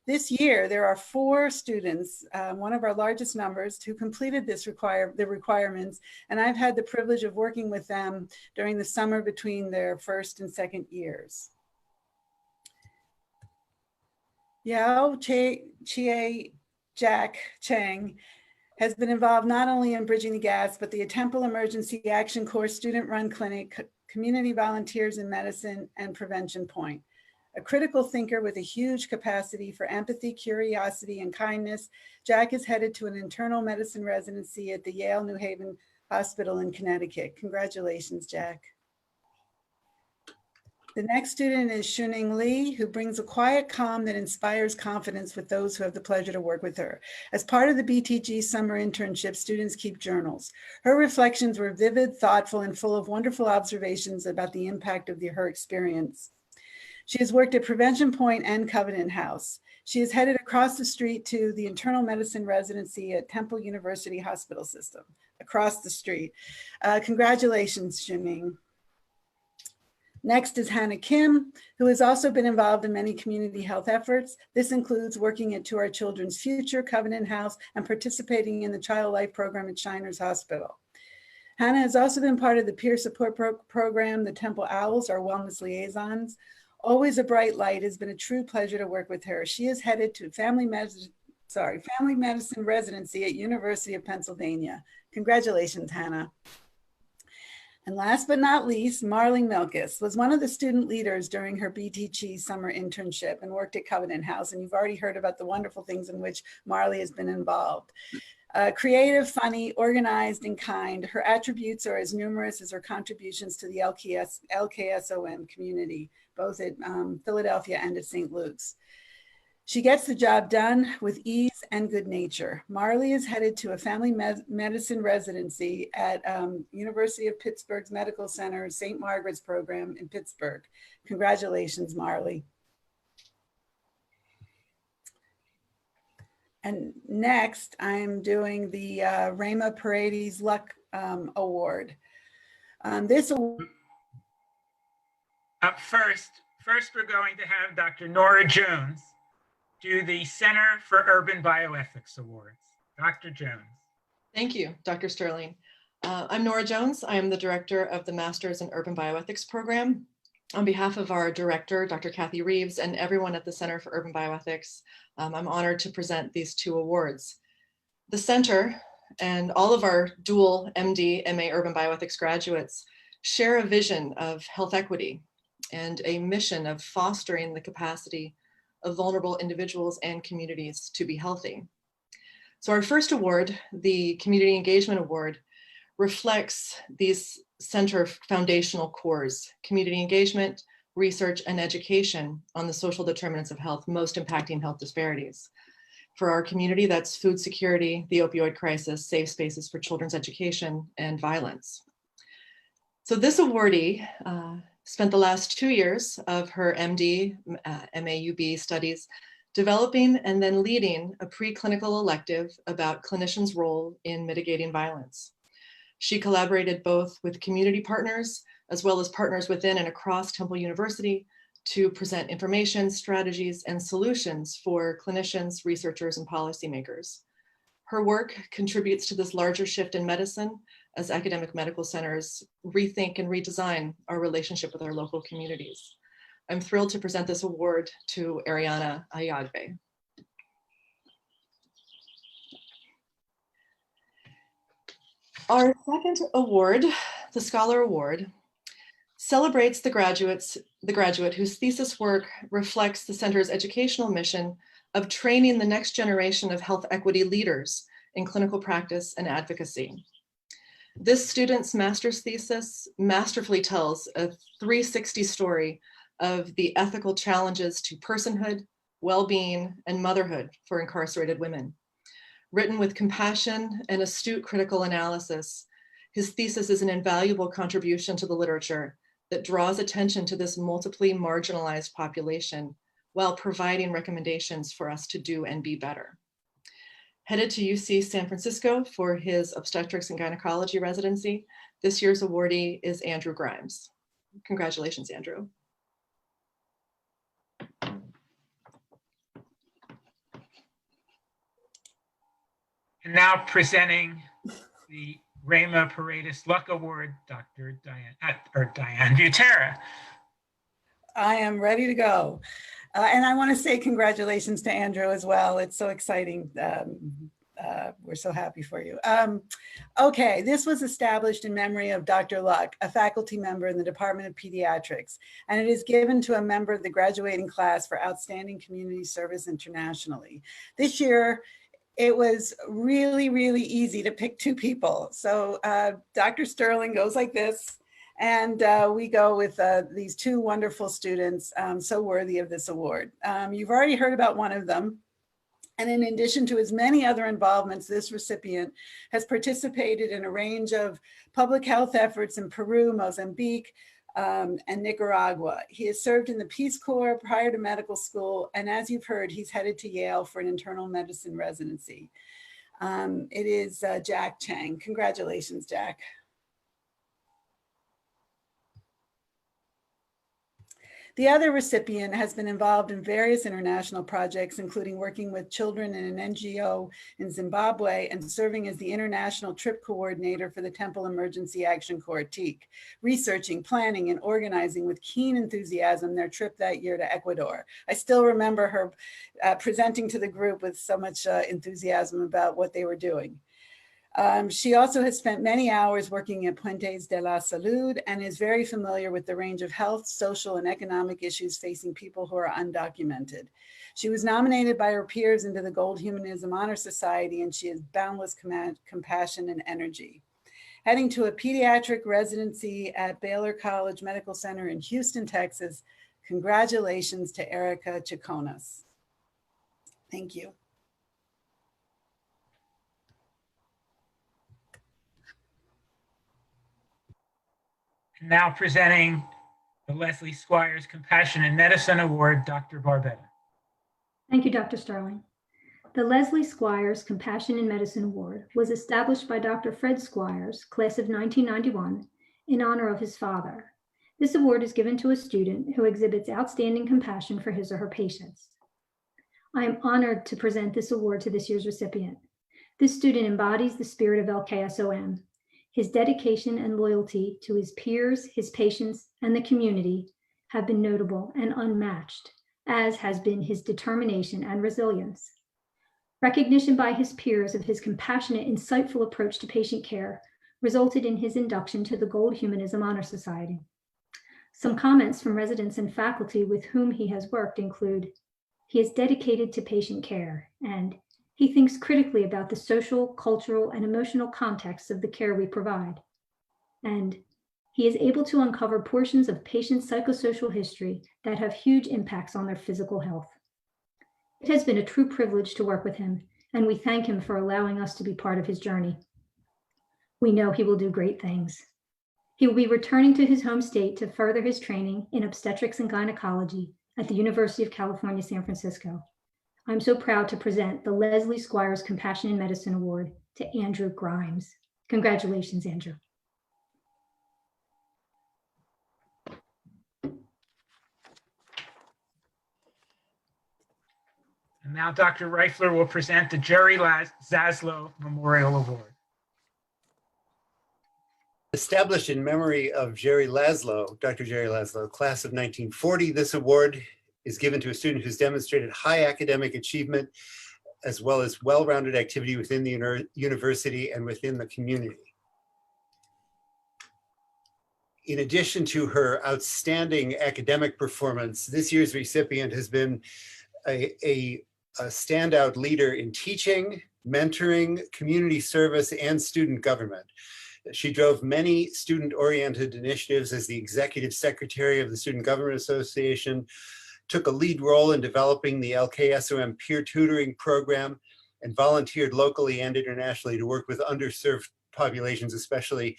This year, there are 4 students, one of our largest numbers, who completed the requirements, and I've had the privilege of working with them during the summer between their 1st and 2nd years. Yao Chie Jack Chang has been involved not only in Bridging the Gaps, but the Temple Emergency Action Corps student-run clinic, community volunteers in medicine, and Prevention Point. A critical thinker with a huge capacity for empathy, curiosity, and kindness, Jack is headed to an internal medicine residency at the Yale New Haven Hospital in Connecticut. Congratulations, Jack. The next student is Shuning Lee, who brings a quiet calm that inspires confidence with those who have the pleasure to work with her. As part of the BTG summer internship, students keep journals. Her reflections were vivid, thoughtful, and full of wonderful observations about the impact of her experience. She has worked at Prevention Point and Covenant House. She is headed across the street to the internal medicine residency at Temple University Hospital System, across the street. Congratulations, Shuning. Next is Hannah Kim, who has also been involved in many community health efforts. This includes working at To Our Children's Future, Covenant House, and participating in the Child Life Program at Shriners Hospital. Hannah has also been part of the peer support program, the Temple Owls, our wellness liaisons. Always a bright light. It has been a true pleasure to work with her. She is headed to family medicine residency at University of Pennsylvania. Congratulations, Hannah. And last but not least, Marley Milkis was one of the student leaders during her BTG summer internship and worked at Covenant House. And you've already heard about the wonderful things in which Marley has been involved. Creative, funny, organized, and kind, her attributes are as numerous as her contributions to the LKSOM community, both at Philadelphia and at St. Luke's. She gets the job done with ease and good nature. Marley is headed to a family medicine residency at University of Pittsburgh's Medical Center, St. Margaret's program in Pittsburgh. Congratulations, Marley. And next, I'm doing the Rama Paredes Luck Award. First, we're going to have Dr. Nora Jones do the Center for Urban Bioethics Awards. Dr. Jones. Thank you, Dr. Sterling. I'm Nora Jones. I am the director of the Masters in Urban Bioethics program. On behalf of our director, Dr. Kathy Reeves, and everyone at the Center for Urban Bioethics, I'm honored to present these two awards. The center and all of our dual MD, MA Urban Bioethics graduates share a vision of health equity and a mission of fostering the capacity of vulnerable individuals and communities to be healthy. So our first award, the Community Engagement Award, reflects these center foundational cores: community engagement, research, and education on the social determinants of health most impacting health disparities. For our community, that's food security, the opioid crisis, safe spaces for children's education, and violence. So this awardee spent the last 2 years of her MD, MAUB studies developing and then leading a preclinical elective about clinicians' role in mitigating violence. She collaborated both with community partners as well as partners within and across Temple University to present information, strategies, and solutions for clinicians, researchers, and policymakers. Her work contributes to this larger shift in medicine as academic medical centers rethink and redesign our relationship with our local communities. I'm thrilled to present this award to Ariana Ayagbe. Our second award, the Scholar Award, celebrates the graduate whose thesis work reflects the center's educational mission of training the next generation of health equity leaders in clinical practice and advocacy. This student's master's thesis masterfully tells a 360 story of the ethical challenges to personhood, well-being, and motherhood for incarcerated women. Written with compassion and astute critical analysis, his thesis is an invaluable contribution to the literature that draws attention to this multiply marginalized population while providing recommendations for us to do and be better. Headed to UC San Francisco for his obstetrics and gynecology residency, this year's awardee is Andrew Grimes. Congratulations, Andrew. And now presenting the Rama Paredes Luck Award, Dr. Diane Butera. I am ready to go. And I want to say congratulations to Andrew as well. It's so exciting. We're so happy for you. Okay, this was established in memory of Dr. Luck, a faculty member in the Department of Pediatrics, and it is given to a member of the graduating class for outstanding community service internationally. This year, it was really, really easy to pick two people. So Dr. Sterling goes like this, and we go with these two wonderful students so worthy of this award. You've already heard about one of them. And in addition to his many other involvements, this recipient has participated in a range of public health efforts in Peru, Mozambique, and Nicaragua. He has served in the Peace Corps prior to medical school, and as you've heard, he's headed to Yale for an internal medicine residency. It is Jack Chang. Congratulations, Jack. The other recipient has been involved in various international projects, including working with children in an NGO in Zimbabwe and serving as the international trip coordinator for the Temple Emergency Action Corps, TEAC, researching, planning, and organizing with keen enthusiasm their trip that year to Ecuador. I still remember her presenting to the group with so much enthusiasm about what they were doing. She also has spent many hours working at Puentes de la Salud and is very familiar with the range of health, social, and economic issues facing people who are undocumented. She was nominated by her peers into the Gold Humanism Honor Society, and she has boundless compassion and energy. Heading to a pediatric residency at Baylor College Medical Center in Houston, Texas, congratulations to Erica Chaconas. Thank you. Now presenting the Leslie Squires Compassion in Medicine Award, Dr. Barbetta. Thank you, Dr. Sterling. The Leslie Squires Compassion in Medicine Award was established by Dr. Fred Squires, class of 1991, in honor of his father. This award is given to a student who exhibits outstanding compassion for his or her patients. I am honored to present this award to this year's recipient. This student embodies the spirit of LKSOM. His dedication and loyalty to his peers, his patients, and the community have been notable and unmatched, as has been his determination and resilience. Recognition by his peers of his compassionate, insightful approach to patient care resulted in his induction to the Gold Humanism Honor Society. Some comments from residents and faculty with whom he has worked include, he is dedicated to patient care, and he thinks critically about the social, cultural, and emotional contexts of the care we provide. And he is able to uncover portions of patients' psychosocial history that have huge impacts on their physical health. It has been a true privilege to work with him, and we thank him for allowing us to be part of his journey. We know he will do great things. He will be returning to his home state to further his training in obstetrics and gynecology at the University of California, San Francisco. I'm so proud to present the Leslie Squires Compassion in Medicine Award to Andrew Grimes. Congratulations, Andrew. And now Dr. Reifler will present the Jerry Zaslow Memorial Award. Established in memory of Jerry Laszlo, Dr. Jerry Laszlo, class of 1940, this award is given to a student who's demonstrated high academic achievement as well as well-rounded activity within the university and within the community. In addition to her outstanding academic performance, this year's recipient has been a standout leader in teaching, mentoring, community service, and student government. She drove many student-oriented initiatives as the executive secretary of the Student Government Association, took a lead role in developing the LKSOM peer tutoring program, and volunteered locally and internationally to work with underserved populations, especially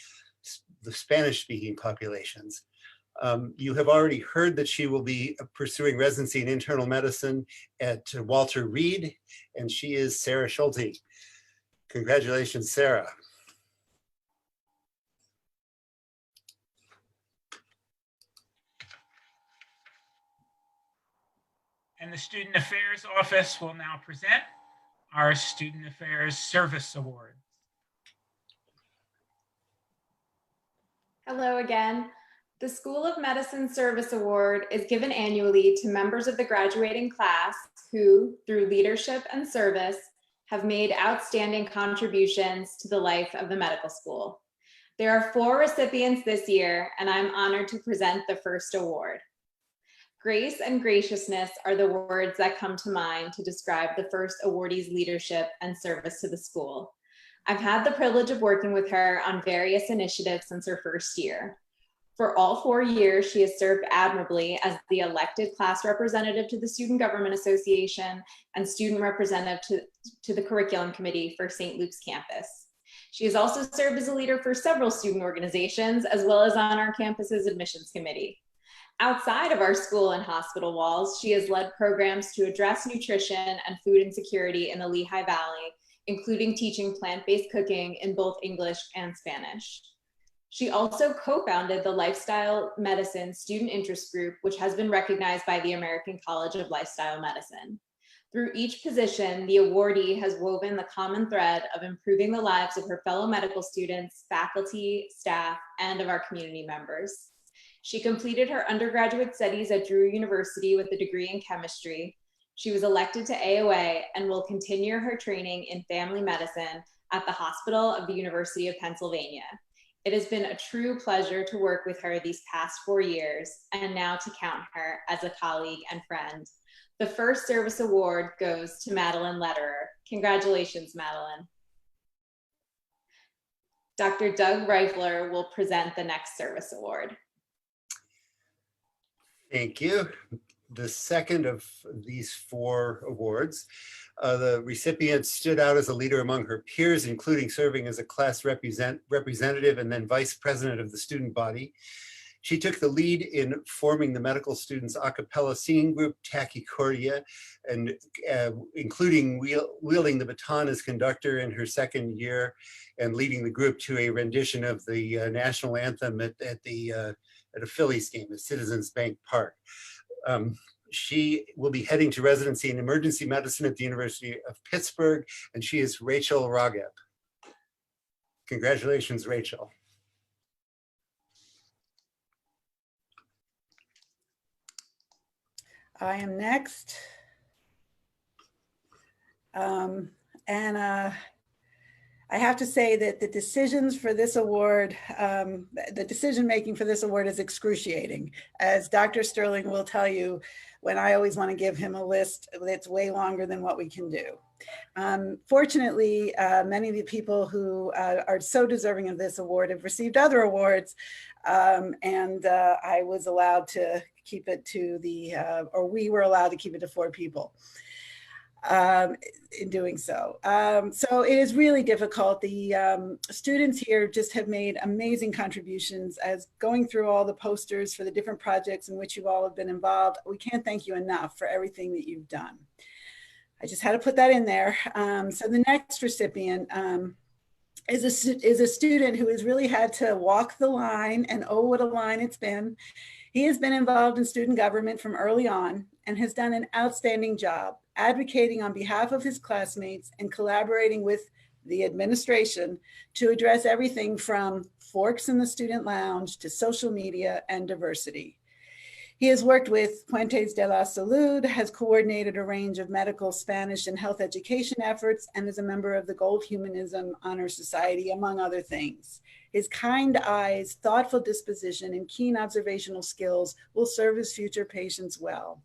the Spanish-speaking populations. You have already heard that she will be pursuing residency in internal medicine at Walter Reed, and she is Sarah Schulte. Congratulations, Sarah. And the Student Affairs Office will now present our Student Affairs Service Award. Hello again. The School of Medicine Service Award is given annually to members of the graduating class who, through leadership and service, have made outstanding contributions to the life of the medical school. There are 4 recipients this year, and I'm honored to present the first award. Grace and graciousness are the words that come to mind to describe the first awardee's leadership and service to the school. I've had the privilege of working with her on various initiatives since her first year. For all 4 years, she has served admirably as the elected class representative to the Student Government Association and student representative to the Curriculum Committee for St. Luke's campus. She has also served as a leader for several student organizations, as well as on our campus's admissions committee. Outside of our school and hospital walls, she has led programs to address nutrition and food insecurity in the Lehigh Valley, including teaching plant-based cooking in both English and Spanish. She also co-founded the Lifestyle Medicine Student Interest Group, which has been recognized by the American College of Lifestyle Medicine. Through each position, the awardee has woven the common thread of improving the lives of her fellow medical students, faculty, staff, and of our community members. She completed her undergraduate studies at Drew University with a degree in chemistry. She was elected to AOA and will continue her training in family medicine at the Hospital of the University of Pennsylvania. It has been a true pleasure to work with her these past 4 years, and now to count her as a colleague and friend. The first service award goes to Madeline Lederer. Congratulations, Madeline. Dr. Doug Reifler will present the next service award. Thank you. The second of these 4 awards, the recipient stood out as a leader among her peers, including serving as a class representative and then vice president of the student body. She took the lead in forming the medical students a cappella singing group Tachycardia, and including wielding the baton as conductor in her second year and leading the group to a rendition of the national anthem at a Phillies game at Citizens Bank Park. She will be heading to residency in emergency medicine at the University of Pittsburgh, and she is Rachel Rageb. Congratulations, Rachel. I am next. I have to say that the decisions for this award, the decision-making for this award is excruciating. As Dr. Sterling will tell you, when I always want to give him a list that's way longer than what we can do. Fortunately, many of the people who are so deserving of this award have received other awards, and I was allowed to keep it to or we were allowed to keep it to 4 people. In doing so. So it is really difficult. The students here just have made amazing contributions as going through all the posters for the different projects in which you all have been involved. We can't thank you enough for everything that you've done. I just had to put that in there. So the next recipient is a student who has really had to walk the line, and oh, what a line it's been. He has been involved in student government from early on and has done an outstanding job advocating on behalf of his classmates and collaborating with the administration to address everything from forks in the student lounge to social media and diversity. He has worked with Fuentes de la Salud, has coordinated a range of medical, Spanish, and health education efforts, and is a member of the Gold Humanism Honor Society, among other things. His kind eyes, thoughtful disposition, and keen observational skills will serve his future patients well.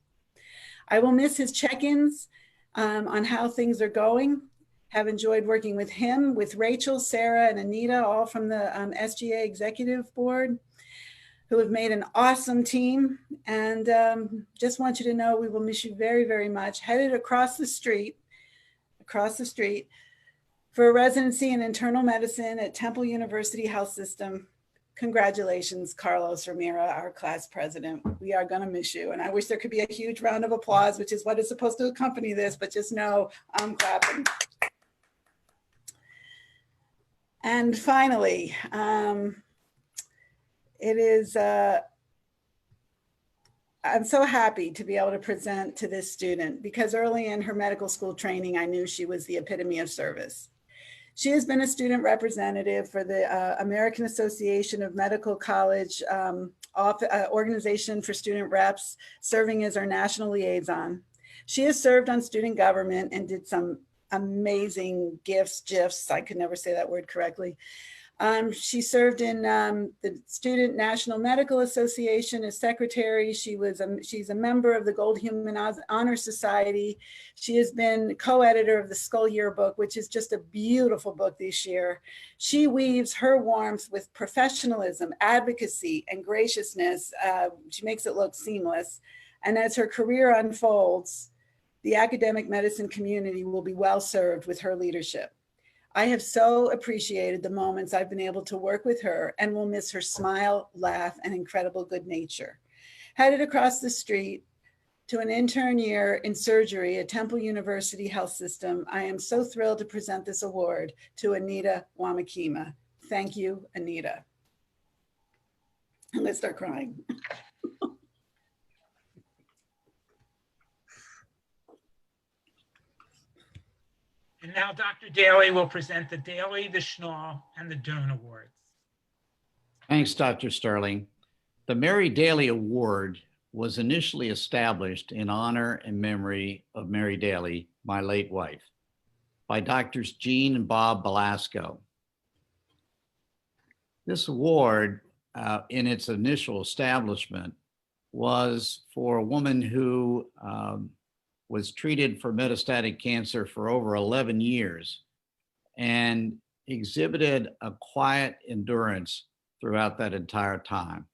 I will miss his check-ins on how things are going. Have enjoyed working with him, with Rachel, Sarah, and Anita, all from the SGA Executive Board, who have made an awesome team. And just want you to know we will miss you very, very much. Headed across the street for a residency in internal medicine at Temple University Health System. Congratulations, Carlos Ramira, our class president. We are gonna miss you. And I wish there could be a huge round of applause, which is what is supposed to accompany this, but just know I'm clapping. And finally, I'm so happy to be able to present to this student because early in her medical school training, I knew she was the epitome of service. She has been a student representative for the American Association of Medical College Organization for Student Reps, serving as our national liaison. She has served on student government and did some amazing GIFs, I could never say that word correctly. She served in the Student National Medical Association as secretary. She's a member of the Gold Human Honor Society. She has been co-editor of the Skull Yearbook, which is just a beautiful book this year. She weaves her warmth with professionalism, advocacy, and graciousness. She makes it look seamless. And as her career unfolds, the academic medicine community will be well served with her leadership. I have so appreciated the moments I've been able to work with her and will miss her smile, laugh, and incredible good nature. Headed across the street to an intern year in surgery at Temple University Health System, I am so thrilled to present this award to Anita Wamakima. Thank you, Anita. I'm gonna start crying. And now Dr. Daly will present the Daly, the Schnall, and the Doan Awards. Thanks, Dr. Sterling. The Mary Daly Award was initially established in honor and memory of Mary Daly, my late wife, by Doctors Jean and Bob Belasco. This award, in its initial establishment, was for a woman who was treated for metastatic cancer for over 11 years and exhibited a quiet endurance throughout that entire time.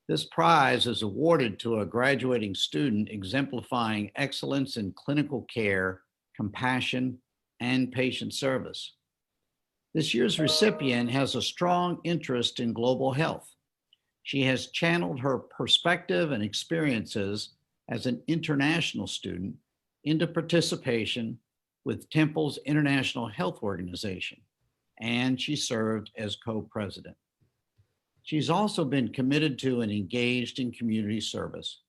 This prize is awarded to a graduating student exemplifying excellence in clinical care, compassion, and patient service. This year's recipient has a strong interest in global health. She has channeled her perspective and experiences as an international student into participation with Temple's International Health Organization, and she served as co-president. She's also been committed to and engaged in community service.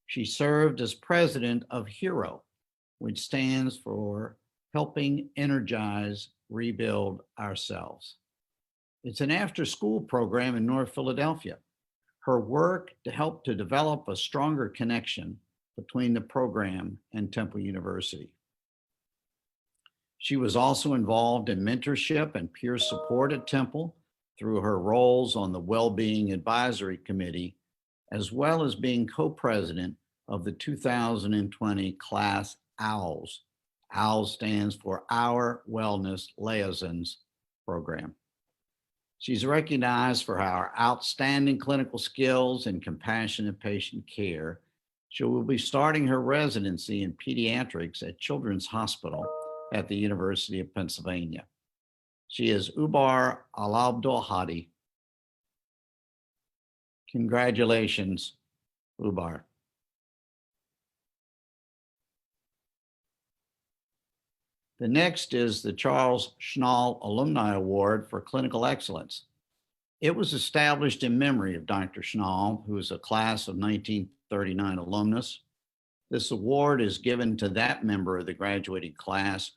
She served as president of HERO, which stands for Helping Energize, Rebuild Ourselves. It's an after-school program in North Philadelphia. Her work to help to develop a stronger connection between the program and Temple University. She was also involved in mentorship and peer support at Temple through her roles on the Wellbeing Advisory Committee, as well as being co-president of the 2020 class OWLS. OWLS stands for Our Wellness Liaisons program. She's recognized for her outstanding clinical skills and compassionate patient care. She will be starting her residency in pediatrics at Children's Hospital at the University of Pennsylvania. She is Ubar Al-Abdul Hadi. Congratulations, Ubar. The next is the Charles Schnall Alumni Award for Clinical Excellence. It was established in memory of Dr. Schnall, who is a class of 1939 alumnus. This award is given to that member of the graduating class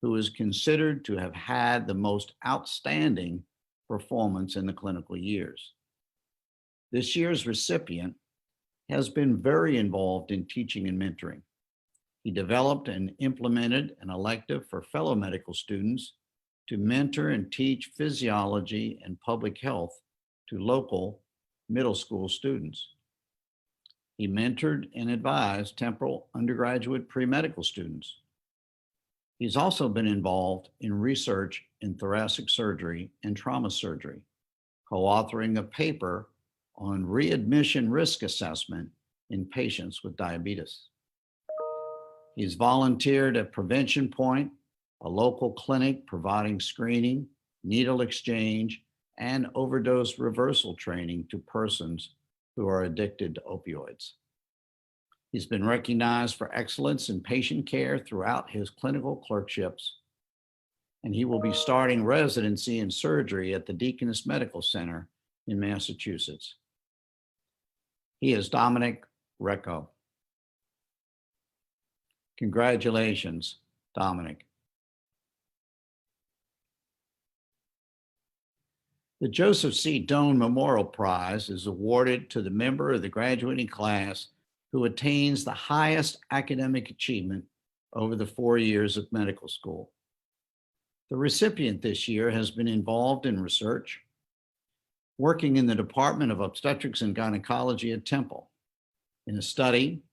who is considered to have had the most outstanding performance in the clinical years. This year's recipient has been very involved in teaching and mentoring. He developed and implemented an elective for fellow medical students to mentor and teach physiology and public health to local middle school students. He mentored and advised Temple undergraduate pre-medical students. He's also been involved in research in thoracic surgery and trauma surgery, co-authoring a paper on readmission risk assessment in patients with diabetes. He's volunteered at Prevention Point, a local clinic providing screening, needle exchange, and overdose reversal training to persons who are addicted to opioids. He's been recognized for excellence in patient care throughout his clinical clerkships, and he will be starting residency in surgery at the Deaconess Medical Center in Massachusetts. He is Dominic Recco. Congratulations, Dominic. The Joseph C. Doan Memorial Prize is awarded to the member of the graduating class who attains the highest academic achievement over the 4 years of medical school. The recipient this year has been involved in research, working in the Department of Obstetrics and Gynecology at Temple, in a study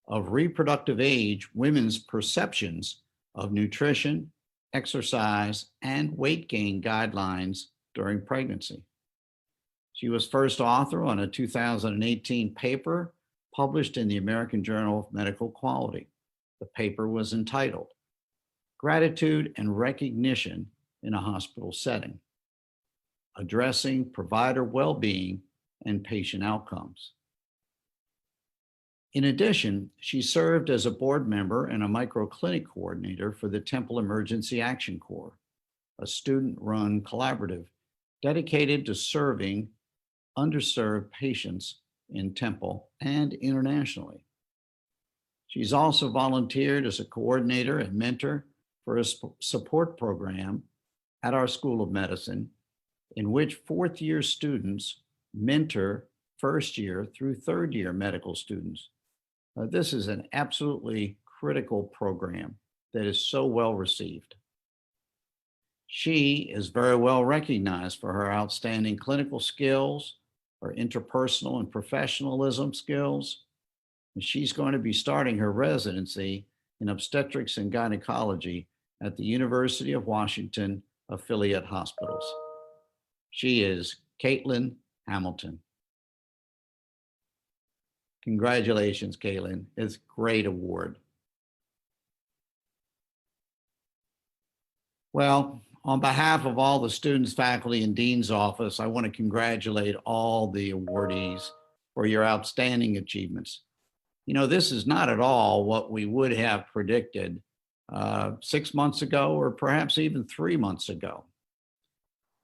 of reproductive age women's perceptions of nutrition, exercise, and weight gain guidelines during pregnancy. She was first author on a 2018 paper published in the American Journal of Medical Quality. The paper was entitled, Gratitude and Recognition in a Hospital Setting, Addressing Provider Well-Being and Patient Outcomes. In addition, she served as a board member and a microclinic coordinator for the Temple Emergency Action Corps, a student-run collaborative dedicated to serving underserved patients in Temple and internationally. She's also volunteered as a coordinator and mentor for a support program at our School of Medicine, in which fourth-year students mentor first-year through third-year medical students. This is an absolutely critical program that is so well received. She is very well recognized for her outstanding clinical skills, her interpersonal and professionalism skills, and she's going to be starting her residency in obstetrics and gynecology at the University of Washington affiliate hospitals. She is Caitlin Hamilton. Congratulations, Caitlin. It's a great award. Well, on behalf of all the students, faculty, and dean's office, I want to congratulate all the awardees for your outstanding achievements. You know, this is not at all what we would have predicted 6 months ago, or perhaps even 3 months ago.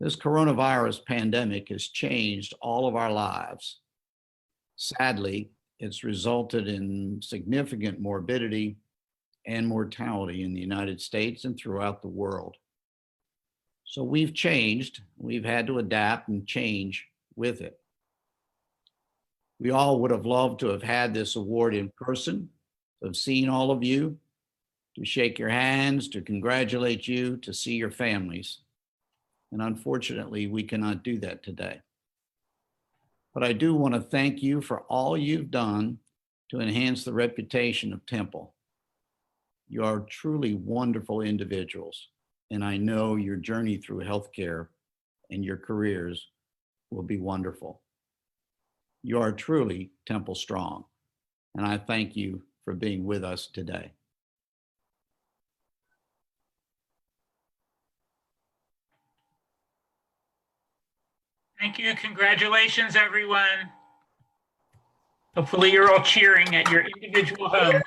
This coronavirus pandemic has changed all of our lives. Sadly, it's resulted in significant morbidity and mortality in the United States and throughout the world. So we've changed. We've had to adapt and change with it. We all would have loved to have had this award in person, to have seen all of you, to shake your hands, to congratulate you, to see your families. And unfortunately, we cannot do that today. But I do want to thank you for all you've done to enhance the reputation of Temple. You are truly wonderful individuals, and I know your journey through healthcare and your careers will be wonderful. You are truly Temple strong, and I thank you for being with us today. Thank you. Congratulations, everyone. Hopefully you're all cheering at your individual home.